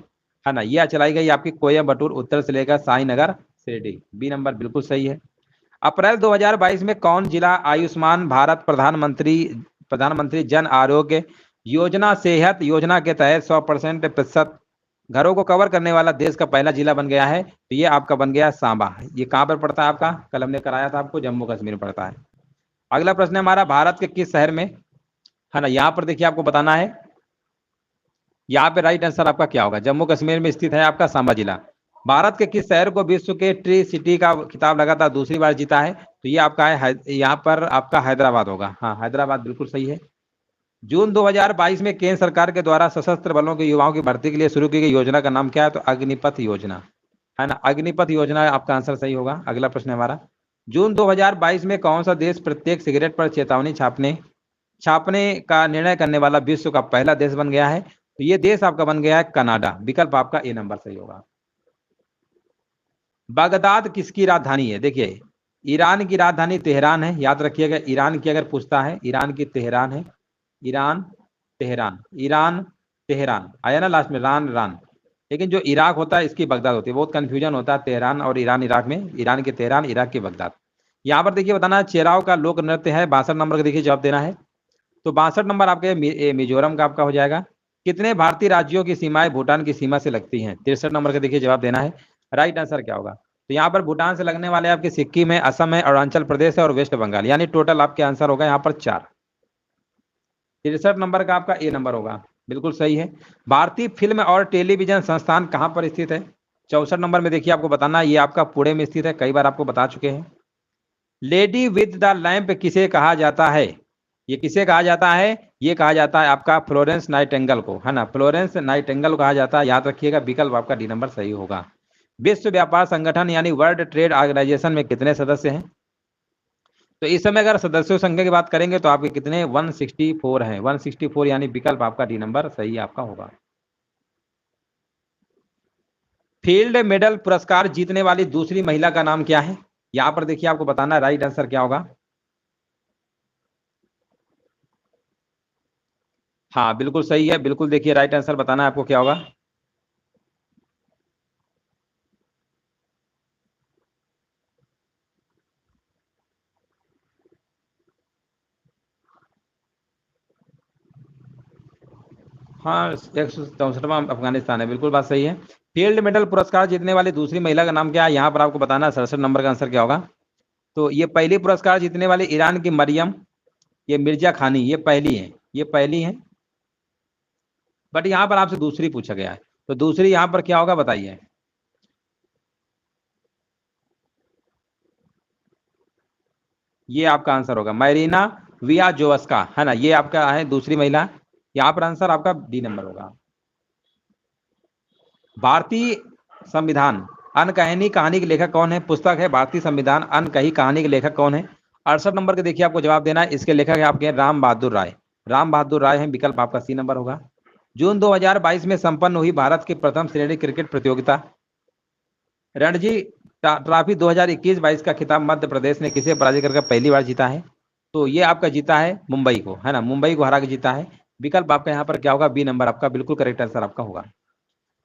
है ना? यह चलाई गई आपकी कोयम्बटूर उत्तर से लेकर साईनगर शिरडी, बी नंबर बिल्कुल सही है। अप्रैल 2022 में कौन जिला आयुष्मान भारत प्रधानमंत्री जन आरोग्य योजना सेहत योजना के तहत 100% घरों को कवर करने वाला देश का पहला जिला बन गया है? तो ये आपका बन गया सांबा। ये कहाँ पर पड़ता है आपका? कल हमने कराया था आपको, जम्मू कश्मीर में पड़ता है। अगला प्रश्न है हमारा, भारत के किस शहर में, है ना? यहाँ पर देखिए आपको बताना है, यहाँ पे राइट आंसर आपका क्या होगा? जम्मू कश्मीर में स्थित है आपका सांबा जिला। भारत के किस शहर को विश्व के ट्री सिटी का खिताब लगातार दूसरी बार जीता है? तो ये आपका है यहाँ पर आपका हैदराबाद होगा, हाँ हैदराबाद बिल्कुल सही है। जून 2022 में केंद्र सरकार के द्वारा सशस्त्र बलों के युवाओं की भर्ती के लिए शुरू की गई योजना का नाम क्या है? तो अग्निपथ योजना, है ना, अग्निपथ योजना आपका आंसर सही होगा। अगला प्रश्न है हमारा, जून 2022 में कौन सा देश प्रत्येक सिगरेट पर चेतावनी छापने छापने का निर्णय करने वाला विश्व का पहला देश बन गया है? तो ये देश आपका बन गया है कनाडा, विकल्प आपका ए नंबर सही होगा। बगदाद किसकी राजधानी है? देखिए, ईरान की राजधानी तेहरान है, याद रखिएगा। ईरान की अगर पूछता है, ईरान की तेहरान है। ईरान तेहरान, ईरान तेहरान आया ना लास्ट में, रान रान। लेकिन जो इराक होता है इसकी बगदाद होती है, बहुत कंफ्यूजन होता है तेहरान और ईरान इराक में। ईरान की तेहरान, इराक की बगदाद। यहाँ पर देखिए बताना है चेराव का लोक नृत्य है। 62 नंबर का देखिए जवाब देना है। तो 62 नंबर आपके मिजोरम का आपका हो जाएगा। कितने भारतीय राज्यों की सीमाएं भूटान की सीमा से लगती हैं? 63 नंबर का देखिए जवाब देना है। राइट आंसर क्या होगा? तो यहाँ पर भूटान से लगने वाले आपके सिक्किम है, असम है, अरुणाचल प्रदेश है और वेस्ट बंगाल। यानी टोटल आपके आंसर होगा यहाँ पर 4। 63 नंबर का आपका ए नंबर होगा, बिल्कुल सही है। भारतीय फिल्म और टेलीविजन संस्थान कहाँ पर स्थित है? 64 नंबर में देखिए आपको बताना है, ये आपका पुणे में स्थित है, कई बार आपको बता चुके हैं। लेडी विद द लैंप किसे कहा जाता है? ये किसे कहा जाता है? ये कहा जाता है आपका फ्लोरेंस नाइटिंगेल को, है ना, फ्लोरेंस नाइटिंगेल को कहा जाता है। याद रखिएगा, विकल्प आपका डी नंबर सही होगा। विश्व व्यापार संगठन यानी वर्ल्ड ट्रेड ऑर्गेनाइजेशन में कितने सदस्य हैं? तो इस समय अगर सदस्यों संख्या की बात करेंगे तो आपके कितने 164 हैं, 164, यानी विकल्प आपका डी नंबर सही आपका होगा। फील्ड मेडल पुरस्कार जीतने वाली दूसरी महिला का नाम क्या है? यहां पर देखिए आपको बताना है राइट आंसर क्या होगा। हाँ बिल्कुल सही है, बिल्कुल देखिए राइट आंसर बताना है आपको क्या होगा। हाँ 164वां अफगानिस्तान है, बिल्कुल बात सही है। फील्ड मेडल पुरस्कार जीतने वाली दूसरी महिला का नाम क्या है? यहाँ पर आपको बताना है 67 नंबर का आंसर क्या होगा। तो ये पहली पुरस्कार जीतने वाली ईरान की मरियम, ये मिर्जा खानी, ये पहली है, ये पहली है। बट यहाँ पर आपसे दूसरी पूछा गया है, तो दूसरी यहाँ पर क्या होगा बताइए। ये आपका आंसर होगा मैरीना वियाजोवस्का, है ना, ये आपका है दूसरी महिला। यहाँ पर आंसर आपका डी नंबर होगा। भारतीय संविधान अनकही कहानी के लेखक कौन है? पुस्तक है भारतीय संविधान अनकही कहानी के लेखक कौन है? 68 नंबर के देखिए आपको जवाब देना है। इसके लेखक है आपके राम बहादुर राय, राम बहादुर राय है, विकल्प आपका सी नंबर होगा। जून 2022 में संपन्न हुई भारत की प्रथम श्रेणी क्रिकेट प्रतियोगिता रणजी ट्रॉफी 2021-22 का खिताब मध्य प्रदेश ने किसे पराजित करके पहली बार जीता है? तो ये आपका जीता है मुंबई को, है ना, मुंबई को हरा के जीता है। विकल्प आपका यहाँ पर क्या होगा? बी नंबर आपका बिल्कुल करेक्ट आंसर आपका होगा।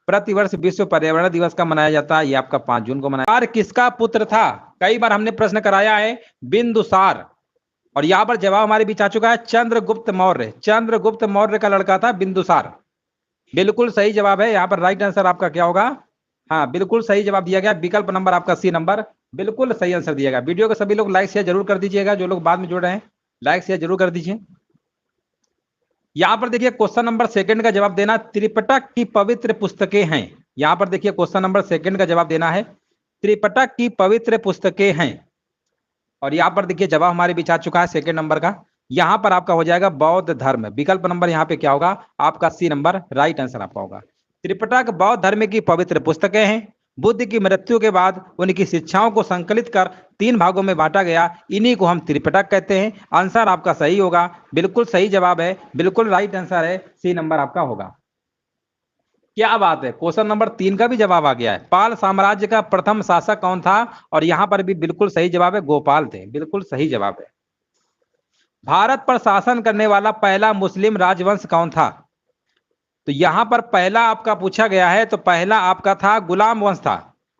प्रतिवर्ष विश्व पर्यावरण दिवस का मनाया जाता है? ये आपका 5 जून को मनाया। किसका पुत्र था? कई बार हमने प्रश्न कराया है, बिंदुसार। और यहाँ पर जवाब हमारे बीच आ चुका है, चंद्रगुप्त मौर्य। चंद्रगुप्त मौर्य का लड़का था बिंदुसार। बिल्कुल सही जवाब है। यहाँ पर राइट आंसर आपका क्या होगा? हाँ बिल्कुल सही जवाब दिया गया, विकल्प नंबर आपका सी नंबर बिल्कुल सही आंसर दिया गया। वीडियो को सभी लोग लाइक शेयर जरूर कर दीजिएगा, जो लोग बाद में जुड़ रहे हैं लाइक शेयर जरूर कर दीजिए। यहां पर देखिए क्वेश्चन नंबर सेकंड का जवाब देना, त्रिपिटक की पवित्र पुस्तकें हैं। यहां पर देखिए क्वेश्चन नंबर सेकंड का जवाब देना है, त्रिपिटक की पवित्र पुस्तकें हैं। और यहां पर देखिए जवाब हमारे बीच आ चुका है सेकंड नंबर का। यहां पर आपका हो जाएगा बौद्ध धर्म, विकल्प नंबर यहां पे क्या होगा? आपका सी नंबर राइट आंसर आपका होगा। त्रिपिटक बौद्ध धर्म की पवित्र पुस्तकें हैं। बुद्ध की मृत्यु के बाद उनकी शिक्षाओं को संकलित कर 3 भागों में बांटा गया, इन्हीं को हम त्रिपिटक कहते हैं। आंसर आपका सही होगा, बिल्कुल सही जवाब है, बिल्कुल राइट आंसर है, सी नंबर आपका होगा। क्या बात है, क्वेश्चन नंबर 3 का भी जवाब आ गया है। पाल साम्राज्य का प्रथम शासक कौन था? और यहां पर भी बिल्कुल सही जवाब है, गोपाल थे, बिल्कुल सही जवाब है। भारत पर शासन करने वाला पहला मुस्लिम राजवंश कौन था? तो यहां पर पहला आपका पूछा गया है, तो पहला आपका था गुलाम वंश था।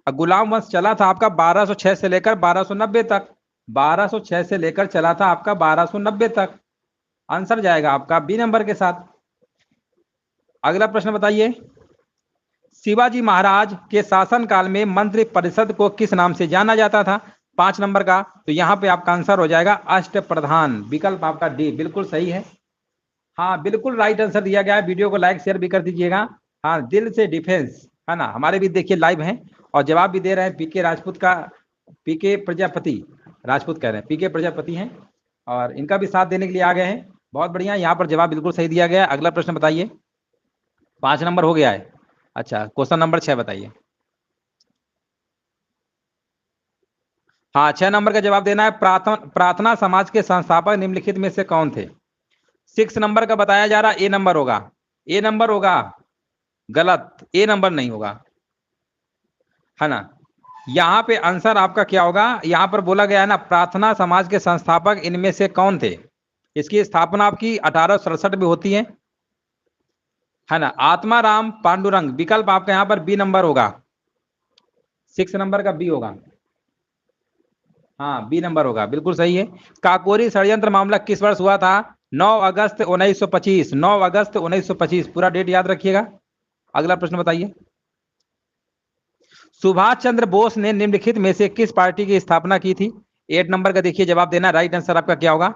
गुलाम वंश चला था आपका 1206 से लेकर 1290 तक। 1206 से लेकर चला था आपका 1290 तक। आंसर जाएगा आपका बी नंबर के साथ। अगला प्रश्न बताइए, शिवाजी महाराज के शासनकाल में मंत्रि परिषद को किस नाम से जाना जाता था? 5 नंबर का, तो यहां पे आपका आंसर हो जाएगा अष्टप्रधान, विकल्प आपका डी बिल्कुल सही है। हाँ बिल्कुल राइट आंसर दिया गया है। वीडियो को लाइक शेयर भी कर दीजिएगा। हाँ दिल से डिफेंस, है ना, हमारे भी देखिए लाइव हैं और जवाब भी दे रहे हैं। पीके राजपूत का, पीके प्रजापति, राजपूत कह रहे हैं, पीके प्रजापति हैं और इनका भी साथ देने के लिए आ गए हैं। बहुत बढ़िया, यहाँ पर जवाब बिल्कुल सही दिया गया है। अगला प्रश्न बताइए, 5 नंबर हो गया है। अच्छा क्वेश्चन नंबर 6 बताइए। हाँ 6 नंबर का जवाब देना है, प्रार्थना समाज के संस्थापक निम्नलिखित में से कौन थे? 6 नंबर का बताया जा रहा, ए नंबर होगा, ए नंबर होगा, गलत, ए नंबर नहीं होगा, है ना। यहाँ पे आंसर आपका क्या होगा, यहाँ पर बोला गया है ना, प्रार्थना समाज के संस्थापक इनमें से कौन थे। इसकी स्थापना आपकी 1867 में होती है ना। आत्माराम पांडुरंग, विकल्प आपका यहाँ पर बी नंबर होगा, 6 नंबर का बी होगा। हाँ, बी नंबर होगा, बिल्कुल सही है। काकोरी षड्यंत्र मामला किस वर्ष हुआ था। 9 अगस्त 1925, 9 अगस्त 1925, पूरा डेट याद रखिएगा। अगला प्रश्न बताइए। सुभाष चंद्र बोस ने निम्नलिखित में से किस पार्टी की स्थापना की थी। 8 नंबर का देखिए जवाब देना, राइट आंसर आपका क्या होगा।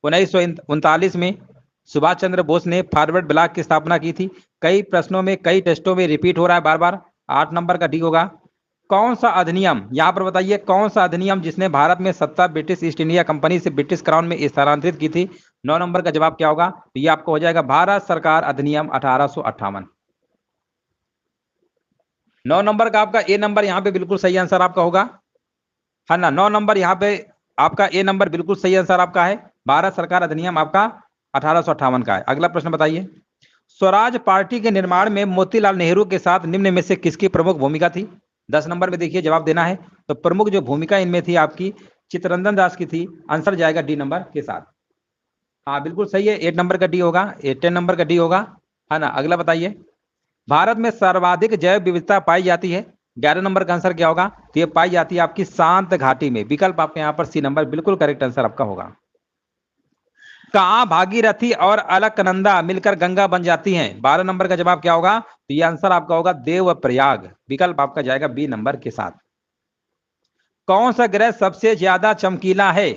1939 में सुभाष चंद्र बोस ने फॉरवर्ड ब्लॉक की स्थापना की थी। कई प्रश्नों में, कई टेस्टों में रिपीट हो रहा है बार बार। 8 नंबर का डी होगा। कौन सा अधिनियम, यहां पर बताइए, कौन सा अधिनियम जिसने भारत में सत्ता ब्रिटिश ईस्ट इंडिया कंपनी से ब्रिटिश क्राउन में स्थानांतरित की थी। 9 नंबर का जवाब क्या होगा, तो ये आपको हो जाएगा भारत सरकार अधिनियम 1858। 9 नंबर का आपका ए नंबर यहाँ पे बिल्कुल सही आंसर आपका होगा, है ना। 9 नंबर यहाँ पे आपका ए नंबर बिल्कुल सही आंसर आपका है, भारत सरकार अधिनियम आपका 1858 का है। अगला प्रश्न बताइए। स्वराज पार्टी के निर्माण में मोतीलाल नेहरू के साथ निम्न में से किसकी प्रमुख भूमिका थी। 10 नंबर में देखिए जवाब देना है। तो प्रमुख जो भूमिका इनमें थी आपकी चित्तरंजन दास की थी। आंसर जाएगा डी नंबर के साथ। हाँ बिल्कुल सही है, 8 नंबर का डी होगा, 10 नंबर का डी होगा, है ना। अगला बताइए। भारत में सर्वाधिक जैव विविधता पाई जाती है। 11 नंबर का आंसर क्या होगा, तो ये पाई जाती है आपकी शांत घाटी में। विकल्प आपके यहाँ पर सी नंबर बिल्कुल करेक्ट आंसर आपका होगा। कहाँ भागीरथी और अलकनंदा मिलकर गंगा बन जाती हैं। 12 नंबर का जवाब क्या होगा, तो ये आंसर आपका होगा देवप्रयाग। विकल्प आपका जाएगा बी नंबर के साथ। कौन सा ग्रह सबसे ज्यादा चमकीला है।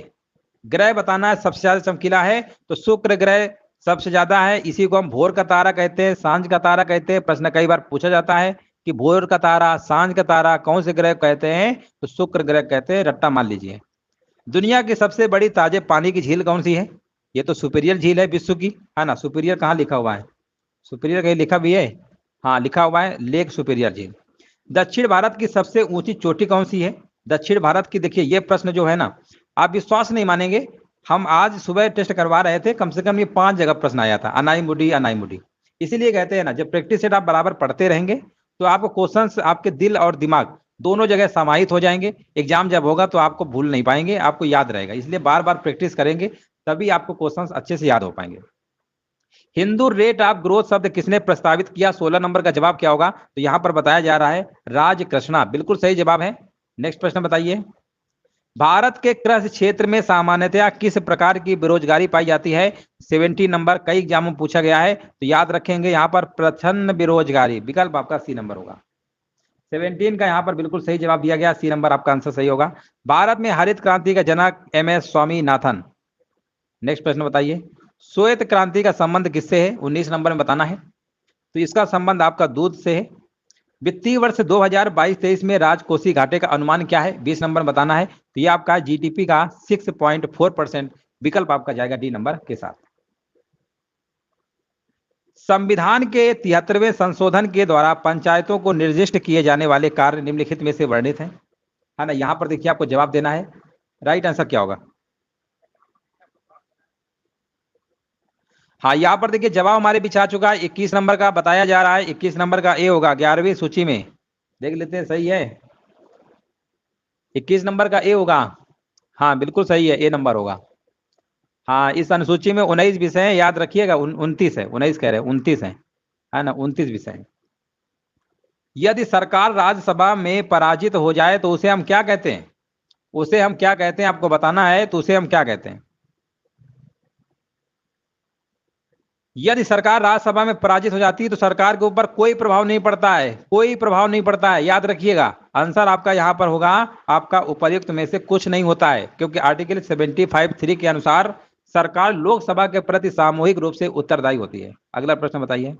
ग्रह बताना है सबसे ज्यादा चमकीला है, तो शुक्र ग्रह सबसे ज्यादा है। इसी को हम भोर का तारा कहते हैं, सांझ का तारा कहते हैं। प्रश्न कई बार पूछा जाता है कि भोर का तारा, सांझ का तारा कौन से ग्रह कहते हैं, तो शुक्र ग्रह कहते हैं, रट्टा मान लीजिए। दुनिया की सबसे बड़ी ताजे पानी की झील कौन सी है। ये तो सुपीरियर झील है विश्व की, है ना। सुपीरियर कहाँ लिखा हुआ है, सुपीरियर कहीं लिखा भी है, हाँ लिखा हुआ है, लेक सुपीरियर झील। दक्षिण भारत की सबसे ऊंची चोटी कौन सी है। दक्षिण भारत की, देखिए ये प्रश्न जो है ना, आप विश्वास नहीं मानेंगे, हम आज सुबह टेस्ट करवा रहे थे, कम से कम ये 5 जगह प्रश्न आया था, अनाईमुडी अनाईमुडी। इसीलिए कहते हैं ना, जब प्रैक्टिस सेट आप बराबर पढ़ते रहेंगे तो आपको क्वेश्चंस आपके दिल और दिमाग दोनों जगह समाहित हो जाएंगे। एग्जाम जब होगा तो आपको भूल नहीं पाएंगे, आपको याद रहेगा। इसलिए बार बार प्रैक्टिस करेंगे तभी आपको क्वेश्चंस अच्छे से याद हो पाएंगे। हिंदू रेट ऑफ ग्रोथ शब्द किसने प्रस्तावित किया। 16 नंबर का जवाब क्या होगा, तो यहां पर बताया जा रहा है राज कृष्णा, बिल्कुल सही जवाब है। नेक्स्ट प्रश्न बताइए। भारत के कृषि क्षेत्र में सामान्यतया किस प्रकार की बेरोजगारी पाई जाती है। 70 नंबर, कई एग्जामों में पूछा गया है, तो याद रखेंगे यहाँ पर प्रछन्न बेरोजगारी। विकल्प आपका सी नंबर होगा। 17 का यहाँ पर बिल्कुल सही जवाब दिया गया, सी नंबर आपका आंसर सही होगा। भारत में हरित क्रांति का जनक MS स्वामीनाथन। नेक्स्ट प्रश्न बताइए। श्वेत क्रांति का संबंध किससे है। 19 नंबर में बताना है, तो इसका संबंध आपका दूध से है। वित्तीय वर्ष 2022-23 में राजकोषीय घाटे का अनुमान क्या है। 20 नंबर बताना है, तो ये आपका GDP का 6.4%। विकल्प आपका जाएगा डी नंबर के साथ। संविधान के 73वें संशोधन के द्वारा पंचायतों को निर्दिष्ट किए जाने वाले कार्य निम्नलिखित में से वर्णित हैं, है ना। यहां पर देखिए आपको जवाब देना है, राइट आंसर क्या होगा। हाँ, यहाँ पर देखिए जवाब हमारे बीच आ चुका है। 21 नंबर का बताया जा रहा है, 21 नंबर का ए होगा, 11वीं सूची में देख लेते हैं, सही है। 21 नंबर का ए होगा, हाँ बिल्कुल सही है, ए नंबर होगा। हाँ, इस अनुसूची में 19 विषय हैं, याद रखिएगा। 29 है, 19 कह रहे हैं, 29 है ना, 29 विषय हैं। यदि सरकार राज्यसभा में पराजित हो जाए तो उसे हम क्या कहते हैं। उसे हम क्या कहते हैं आपको बताना है, तो उसे हम क्या कहते हैं। यदि सरकार राज्यसभा में पराजित हो जाती है तो सरकार के ऊपर कोई प्रभाव नहीं पड़ता है, कोई प्रभाव नहीं पड़ता है, याद रखिएगा। आंसर आपका यहां पर होगा, आपका उपर्युक्त में से कुछ नहीं होता है, क्योंकि आर्टिकल 75(3) के अनुसार सरकार लोकसभा के प्रति सामूहिक रूप से उत्तरदायी होती है। अगला प्रश्न बताइए।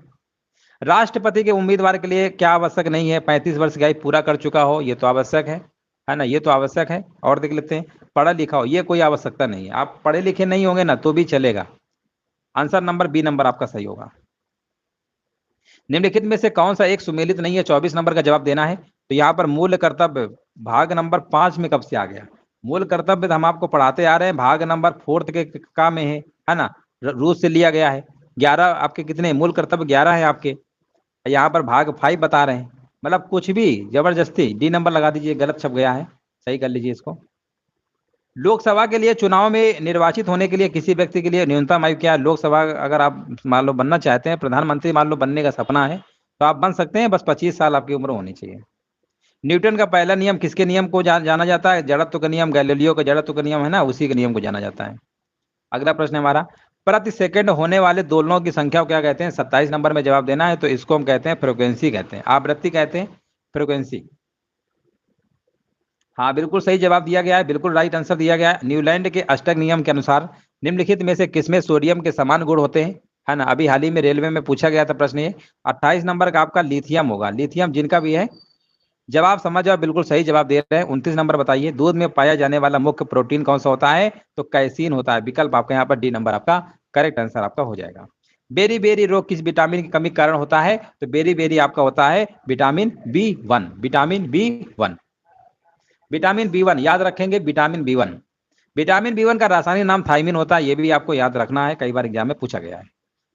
राष्ट्रपति के उम्मीदवार के लिए क्या आवश्यक नहीं है। 35 वर्ष की आयु पूरा कर चुका हो, ये तो आवश्यक है ना, ये तो आवश्यक है। और देख लेते हैं, पढ़ा लिखा हो, ये कोई आवश्यकता नहीं है। आप पढ़े लिखे नहीं होंगे ना तो भी चलेगा। आंसर नंबर बी नंबर आपका सही होगा। निम्नलिखित में से कौन सा एक सुमेलित नहीं है। 24 नंबर का जवाब देना है, तो यहाँ पर मूल कर्तव्य भाग नंबर 5 में कब से आ गया। मूल कर्तव्य हम आपको पढ़ाते आ रहे हैं, भाग नंबर 4 के का में है ना, रूस से लिया गया है। 11 आपके कितने मूल कर्तव्य, 11 है आपके। यहाँ पर भाग 5 बता रहे हैं, मतलब कुछ भी जबरदस्ती। डी नंबर लगा दीजिए, गलत छप गया है, सही कर लीजिए इसको। लोकसभा के लिए चुनाव में निर्वाचित होने के लिए किसी व्यक्ति के लिए न्यूनतम आयु क्या है? लोकसभा अगर आप मान लो बनना चाहते हैं, प्रधानमंत्री मान लो बनने का सपना है, तो आप बन सकते हैं, बस 25 साल आपकी उम्र होनी चाहिए। न्यूटन का पहला नियम किसके नियम को जाना जाता है? जड़त्व का नियम, गैलीलियो का जड़त्व का नियम है ना, उसी के नियम को जाना जाता है। अगला प्रश्न है हमारा, प्रति सेकंड होने वाले दोलनों की संख्या को क्या कहते हैं? 27 नंबर में जवाब देना है, तो इसको हम कहते हैं फ्रीक्वेंसी कहते हैं, आवृत्ति कहते हैं, फ्रीक्वेंसी। हाँ बिल्कुल सही जवाब दिया गया है, बिल्कुल राइट आंसर दिया गया है। न्यूलैंड के अष्टक नियम के अनुसार निम्नलिखित में से किसमें सोडियम के समान गुण होते हैं? है ना, अभी हाल ही में रेलवे में पूछा गया था प्रश्न ये। 28 नंबर का आपका लिथियम होगा, लिथियम जिनका भी है। जवाब समझ आओ, बिल्कुल सही जवाब दे रहे हैं। 29 नंबर बताइए, दूध में पाया जाने वाला मुख्य प्रोटीन कौन सा होता है? तो कैसीन होता है। विकल्प आपका यहाँ पर डी नंबर आपका करेक्ट आंसर आपका हो जाएगा। बेरी बेरी रोग किस विटामिन की कमी के कारण होता है? तो बेरी बेरी आपका होता है vitamin B1, vitamin B1, vitamin B1 याद रखेंगे, विटामिन B1। विटामिन B1 का रासायनिक नाम थायमिन होता है, ये भी आपको याद रखना है, कई बार एग्जाम में पूछा गया है।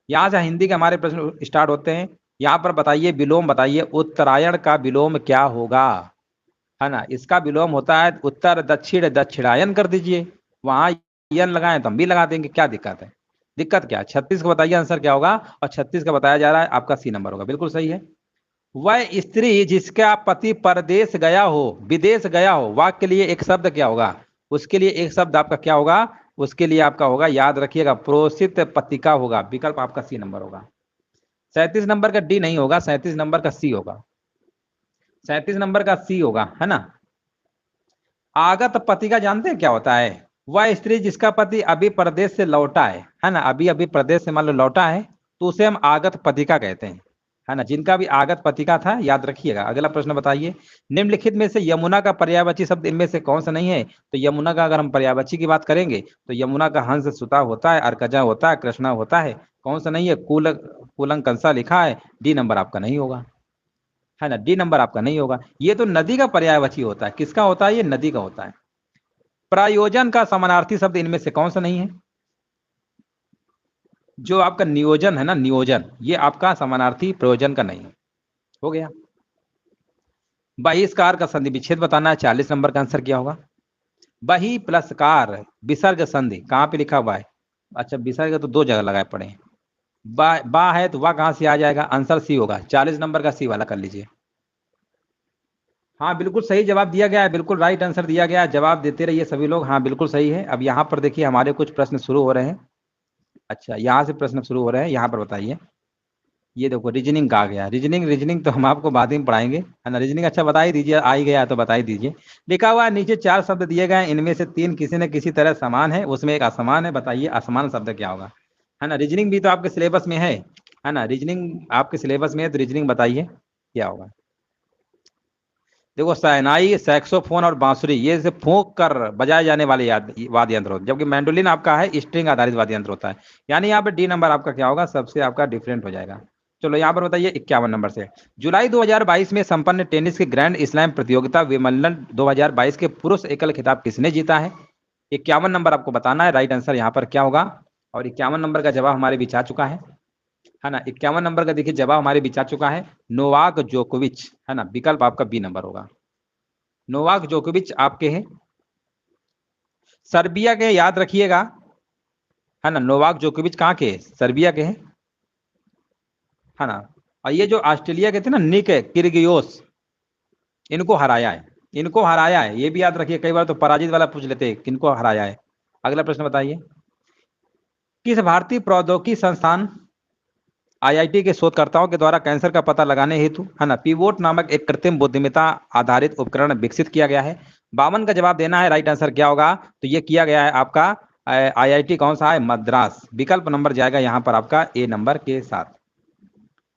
यहाँ से हिंदी के हमारे प्रश्न स्टार्ट होते हैं। यहाँ पर बताइए विलोम, बताइए उत्तरायण का विलोम क्या होगा? है ना, इसका विलोम होता है उत्तर दक्षिण, दक्षिणायन कर दीजिए, वहां यन लगाएं तो हम भी लगा देंगे, क्या दिक्कत है? दिक्कत क्या है? 36 का बताइए आंसर क्या होगा, और 36 का बताया जा रहा है आपका सी नंबर होगा, बिल्कुल सही है। वह स्त्री जिसका पति परदेश गया हो, विदेश गया हो, वाक्य के लिए एक शब्द क्या होगा? उसके लिए एक शब्द आपका क्या होगा? उसके लिए आपका होगा, याद रखिएगा, प्रोसित पत्रिका होगा, विकल्प आपका सी नंबर होगा। 37 नंबर का डी नहीं होगा, 37 नंबर का सी होगा, 37 नंबर का सी होगा, है ना। आगत पत्रिका जानते हैं क्या होता है? वह स्त्री जिसका पति अभी प्रदेश से लौटा है ना, अभी अभी प्रदेश से मान लो लौटा है, तो उसे हम आगत पत्रिका कहते हैं, है ना, जिनका भी आगत पत्रिका था, याद रखिएगा। अगला प्रश्न बताइए, निम्नलिखित में से यमुना का पर्यायवाची शब्द इनमें से कौन सा नहीं है? तो यमुना का अगर हम पर्यायवाची की बात करेंगे, तो यमुना का हंस सुता होता है, अर्कजा होता है, कृष्णा होता है, कौन सा नहीं है? कूलंग कंसा लिखा है, डी नंबर आपका नहीं होगा, है ना, डी नंबर आपका नहीं होगा। ये तो नदी का पर्यायवाची होता है, किसका होता है? ये नदी का होता है। प्रयोजन का समानार्थी शब्द इनमें से कौन सा नहीं है? जो आपका नियोजन है ना, नियोजन, ये आपका समानार्थी प्रयोजन का नहीं है। हो गया। बहिष्कार का संधि विच्छेद बताना है, 40 नंबर का आंसर क्या होगा? बही प्लस कार, विसर्ग संधि कहाँ पे लिखा हुआ है? अच्छा, विसर्ग तो दो जगह लगाए पड़े हैं, बा है तो वह कहां से आ जाएगा? आंसर सी होगा, 40 नंबर का सी वाला कर लीजिए। हाँ बिल्कुल सही जवाब दिया गया है, बिल्कुल राइट आंसर दिया गया है, जवाब देते रहिए सभी लोग। हाँ बिल्कुल सही है। अब यहाँ पर देखिए हमारे कुछ प्रश्न शुरू हो रहे हैं। अच्छा, यहाँ से प्रश्न शुरू हो रहे हैं, यहाँ पर बताइए। ये देखो रीजनिंग का आ गया, रीजनिंग रीजनिंग तो हम आपको बाद में पढ़ाएंगे, है ना। रीजनिंग अच्छा बता ही दीजिए, आ ही गया तो बता ही दीजिए। लिखा हुआ है नीचे 4 शब्द दिए गए, इनमें से 3 किसी न किसी तरह समान है, उसमें एक असमान है, बताइए असमान शब्द क्या होगा? है ना, रीजनिंग भी तो आपके सिलेबस में है ना, रीजनिंग आपके सिलेबस में है, तो रीजनिंग बताइए क्या होगा? देखो शहनाई, सैक्सोफोन और बांसुरी, ये से फूंक कर बजाए जाने वाले वाद्य यंत्र होते हैं, जबकि मैंडोलिन आपका है स्ट्रिंग आधारित वाद्य यंत्र होता है। यानी यहाँ पे डी नंबर आपका क्या होगा? सबसे आपका डिफरेंट हो जाएगा। चलो यहाँ पर बताइए 51 नंबर से, जुलाई 2022 में संपन्न टेनिस की ग्रैंड स्लैम प्रतियोगिता विंबलडन 2022 के पुरुष एकल खिताब किसने जीता है? 51 नंबर आपको बताना है, राइट आंसर यहाँ पर क्या होगा? और 51 नंबर का जवाब हमारे बीच आ चुका है ना, 51 नंबर का देखिए जवाब हमारे बीच आ चुका है, नोवाक जोकोविच, है ना, विकल्प आपका बी नंबर होगा। नोवाक जोकोविच आपके हैं, सर्बिया के, याद रखिएगा, है ना। नोवाक जोकोविच कहाँ के? सर्बिया के हैं, है ना। और ये जो ऑस्ट्रेलिया के थे ना, निक किर्गियोस, इनको हराया है, इनको हराया है, ये भी याद रखिए, कई बार तो पराजित वाला पूछ लेते हैं, किनको हराया है। अगला प्रश्न बताइए, किस भारतीय प्रौद्योगिकी संस्थान आईआईटी के शोधकर्ताओं के द्वारा कैंसर का पता लगाने हेतु, है ना, पीवोट नामक एक कृत्रिम बुद्धिमत्ता आधारित उपकरण विकसित किया गया है? 52 का जवाब देना है, राइट आंसर क्या होगा? तो ये किया गया है आपका आईआईटी कौन सा है? मद्रास, विकल्प नंबर जाएगा यहाँ पर आपका ए नंबर के साथ,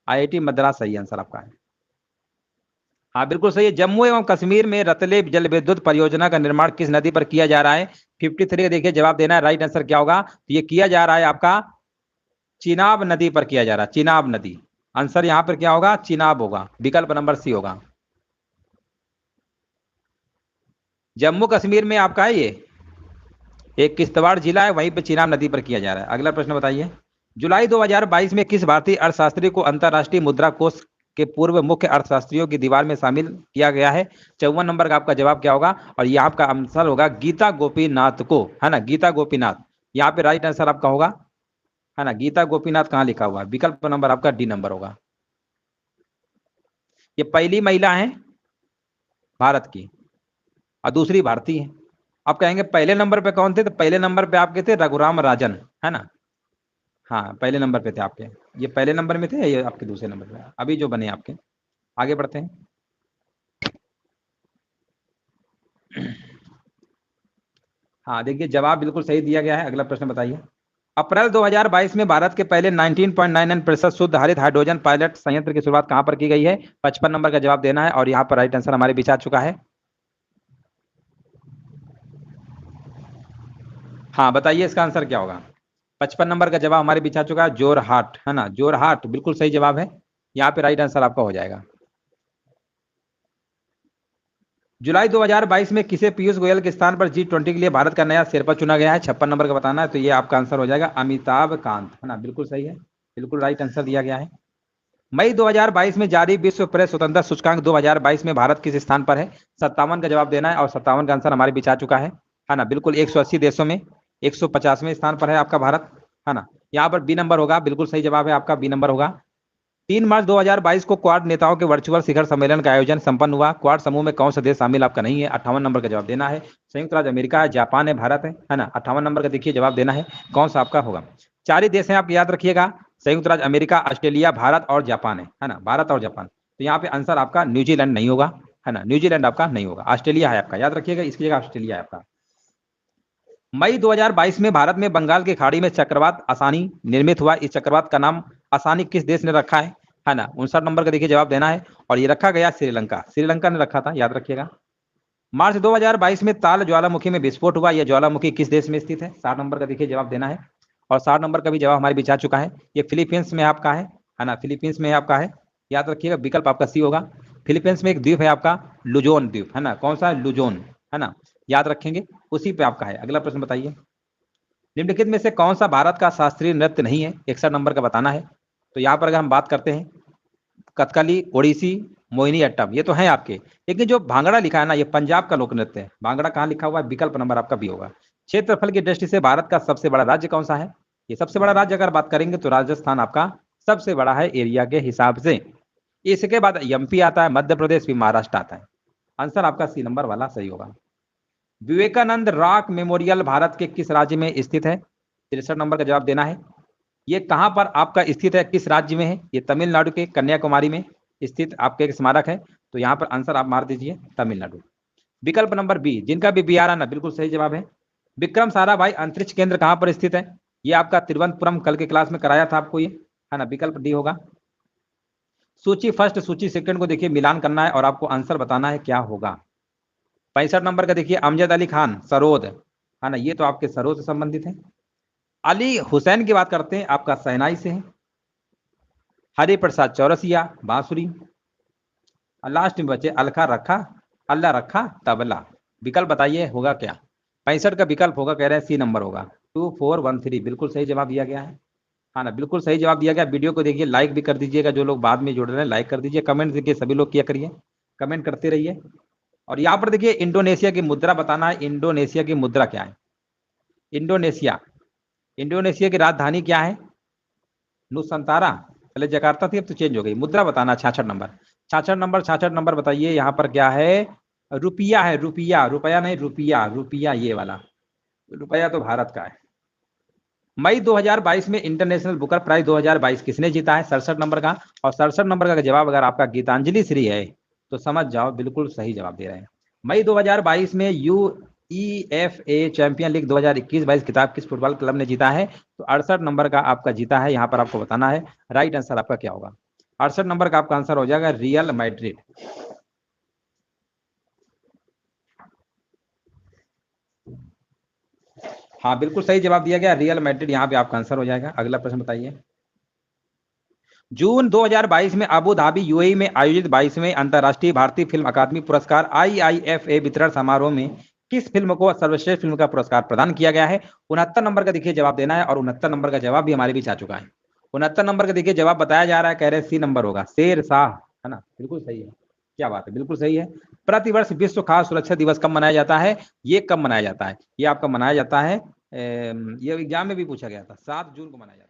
आईआईटी मद्रास सही आंसर आपका है। हाँ बिल्कुल सही है। जम्मू एवं कश्मीर में रतले जल विद्युत परियोजना का निर्माण किस नदी पर किया जा रहा है? 53 का देखिए जवाब देना है, राइट आंसर क्या होगा? तो ये किया जा रहा है आपका चिनाब नदी पर किया जा रहा है, चिनाब नदी, आंसर यहाँ पर क्या होगा? चिनाब होगा, विकल्प नंबर सी होगा। जम्मू कश्मीर में आपका है ये, एक किश्तवाड़ जिला है, वहीं पर चिनाब नदी पर किया जा रहा है। अगला प्रश्न बताइए, जुलाई 2022 में किस भारतीय अर्थशास्त्री को अंतर्राष्ट्रीय मुद्रा कोष के पूर्व मुख्य अर्थशास्त्रियों की दीवार में शामिल किया गया है? 54 नंबर का आपका जवाब क्या होगा? और ये आपका आंसर होगा गीता गोपीनाथ को, है ना, गीता गोपीनाथ। यहाँ पे राइट आंसर आपका होगा, है ना, गीता गोपीनाथ कहाँ लिखा हुआ है? विकल्प नंबर आपका डी नंबर होगा। ये पहली महिला है भारत की और दूसरी भारतीय है। आप कहेंगे पहले नंबर पे कौन थे? तो पहले नंबर पे आपके थे रघुराम राजन, है ना। हाँ, पहले नंबर पे थे आपके। ये पहले नंबर में थे या ये आपके दूसरे नंबर पे अभी जो बने आपके? आगे बढ़ते हैं। हाँ, देखिए जवाब बिल्कुल सही दिया गया है। अगला प्रश्न बताइए। अप्रैल 2022 में भारत के पहले 19.99% शुद्ध हरित हाइड्रोजन पायलट संयंत्र की शुरुआत कहां पर की गई है? 55 नंबर का जवाब देना है और यहां पर राइट आंसर हमारे बीच आ चुका है। हाँ, बताइए इसका आंसर क्या होगा? 55 नंबर का जवाब हमारे बीच आ चुका है, जोरहाट, है ना, जोरहाट बिल्कुल सही जवाब है। यहाँ पे राइट आंसर आपका हो जाएगा। जुलाई 2022 में किसे पीयूष गोयल के स्थान पर G20 के लिए भारत का नया शेरपा चुना गया है? 56 नंबर का बताना है, तो ये आपका आंसर हो जाएगा अमिताभ कांत, है ना, बिल्कुल सही है, बिल्कुल राइट आंसर दिया गया है। मई 2022 में जारी विश्व प्रेस स्वतंत्रता सूचकांक 2022 में भारत किस स्थान पर है? 57 का जवाब देना है और 57 का आंसर हमारे बीच आ चुका है ना, बिल्कुल 180 देशों में 150वें स्थान पर है आपका भारत, है ना। यहाँ पर बी नंबर होगा, बिल्कुल सही जवाब है आपका, बी नंबर होगा। 3 मार्च 2022 को क्वाड नेताओं के वर्चुअल शिखर सम्मेलन का आयोजन संपन्न हुआ। क्वाड समूह में कौन सा देश शामिल आपका नहीं है? 58 नंबर का जवाब देना है। संयुक्त राज्य अमेरिका है, जापान है, भारत है ना। 58 नंबर का देखिए जवाब देना है, कौन सा आपका होगा? 4 ही देश हैं, आप याद रखिएगा, संयुक्त राज्य अमेरिका, ऑस्ट्रेलिया, भारत और जापान है ना, भारत और जापान। तो यहाँ पे आंसर आपका न्यूजीलैंड नहीं होगा, है ना, न्यूजीलैंड आपका नहीं होगा, ऑस्ट्रेलिया है आपका, याद रखिएगा, इसकी जगह ऑस्ट्रेलिया है आपका। मई 2022 में भारत में बंगाल की खाड़ी में चक्रवात आसानी निर्मित हुआ। इस चक्रवात का नाम आसानी किस देश ने रखा है ना? 59 नंबर का देखिए जवाब देना है और ये रखा गया श्रीलंका, श्रीलंका ने रखा था, याद रखिएगा। मार्च 2022 में ताल ज्वालामुखी में विस्फोट हुआ। यह ज्वालामुखी किस देश में स्थित है? 60 नंबर का देखिए जवाब देना है और 60 नंबर का भी जवाब हमारे बीच आ चुका है। ये फिलीपींस में आपका है ना, फिलीपींस में आपका है, याद रखिएगा, विकल्प आपका सी होगा। फिलीपींस में एक द्वीप है आपका लुजोन द्वीप, है ना, कौन सा? लुजोन, है ना, याद रखेंगे, उसी पे आपका है। अगला प्रश्न बताइए। निम्नलिखित में से कौन सा भारत का शास्त्रीय नृत्य नहीं है? 61 नंबर का बताना है। तो यहाँ पर अगर हम बात करते हैं कथकली, ओडिसी, मोहिनी अट्टम, ये तो है आपके, लेकिन जो भांगड़ा लिखा है ना, ये पंजाब का लोक नृत्य है। भांगड़ा कहाँ लिखा हुआ है? विकल्प नंबर आपका भी होगा। क्षेत्रफल की दृष्टि से भारत का सबसे बड़ा राज्य कौन सा है? ये सबसे बड़ा राज्य अगर बात करेंगे तो राजस्थान आपका सबसे बड़ा है एरिया के हिसाब से। इसके बाद एमपी आता है, मध्य प्रदेश, फिर महाराष्ट्र आता है। आंसर आपका सी नंबर वाला सही होगा। विवेकानंद रॉक मेमोरियल भारत के किस राज्य में स्थित है? 63 नंबर का जवाब देना है। ये कहां पर आपका स्थित है, किस राज्य में है? ये तमिलनाडु के कन्याकुमारी में स्थित आपके एक स्मारक है। तो यहाँ पर आंसर आप मार दीजिए तमिलनाडु। विकल्प नंबर बी, जिनका भी बी आ रहा ना, बिल्कुल सही जवाब है। विक्रम साराभाई अंतरिक्ष केंद्र कहां पर स्थित है? ये आपका तिरुवनंतपुरम, कल के क्लास में कराया था आपको ये, है ना, विकल्प डी होगा। सूची फर्स्ट सूची सेकंड को देखिए मिलान करना है और आपको आंसर बताना है क्या होगा। 65 नंबर का देखिए अमजद अली खान सरोद, है ना, ये तो आपके सरोद से संबंधित है। अली हुसैन की बात करते हैं, आपका शहनाई से है। हरिप्रसाद चौरसिया बांसुरी। लास्ट में बचे अलखा रखा, अल्लाह रखा तबला। विकल्प बताइए होगा क्या? 65 का विकल्प होगा, कह रहे हैं सी नंबर होगा, 2413, बिल्कुल सही जवाब दिया गया है। हाँ ना, बिल्कुल सही जवाब दिया गया। वीडियो को देखिए, लाइक भी कर दीजिएगा, जो लोग बाद में जुड़ रहे हैं लाइक कर दीजिए, कमेंट देखिए सभी लोग किया करिए, कमेंट करते रहिए। और यहाँ पर देखिए इंडोनेशिया की मुद्रा बताना है। इंडोनेशिया की मुद्रा क्या है? इंडोनेशिया, इंडोनेशिया की राजधानी क्या है? नुसंतारा, पहले जकार्ता थी, अब तो चेंज हो गई। मुद्रा बताना 66 नंबर, 66 नंबर बताइए। यहाँ पर क्या है? रुपया है, रुपया, रुपया नहीं, रुपया, रुपया ये वाला, रुपया तो भारत का है। मई 2022 में इंटरनेशनल बुकर प्राइज 2022 किसने जीता है? 67 नंबर का। और 67 नंबर का जवाब अगर आपका गीतांजलि श्री है तो समझ जाओ बिल्कुल सही जवाब दे रहे हैं। मई 2022 में UEFA चैंपियन लीग 2021-22 खिताब किस फुटबॉल क्लब ने जीता है? तो 68 नंबर का आपका जीता है, यहाँ पर आपको बताना है राइट आंसर आपका क्या होगा। 68 नंबर का आपका आंसर हो जाएगा रियल मैड्रिड। हाँ, बिल्कुल सही जवाब दिया गया, रियल मैड्रिड यहाँ पे आपका आंसर हो जाएगा। अगला प्रश्न बताइए। जून 2022 में अबू धाबी यूएई में आयोजित 22वें अंतर्राष्ट्रीय भारतीय फिल्म अकादमी पुरस्कार IIFA वितरण समारोह में किस फिल्म को सर्वश्रेष्ठ फिल्म का पुरस्कार प्रदान किया गया है? 69 नंबर का देखिए जवाब देना है और 69 नंबर का जवाब भी हमारे बीच आ चुका है। 69 नंबर का देखिए जवाब बताया जा रहा है, कह रहे हैं सी नंबर होगा, शेर शाह है ना, बिल्कुल सही है, क्या बात है, बिल्कुल सही है। प्रतिवर्ष विश्व खाद्य सुरक्षा दिवस कब मनाया जाता है? ये कब मनाया जाता है? ये आपका मनाया जाता है, ये एग्जाम में भी पूछा गया था, 7 जून को मनाया जाता है।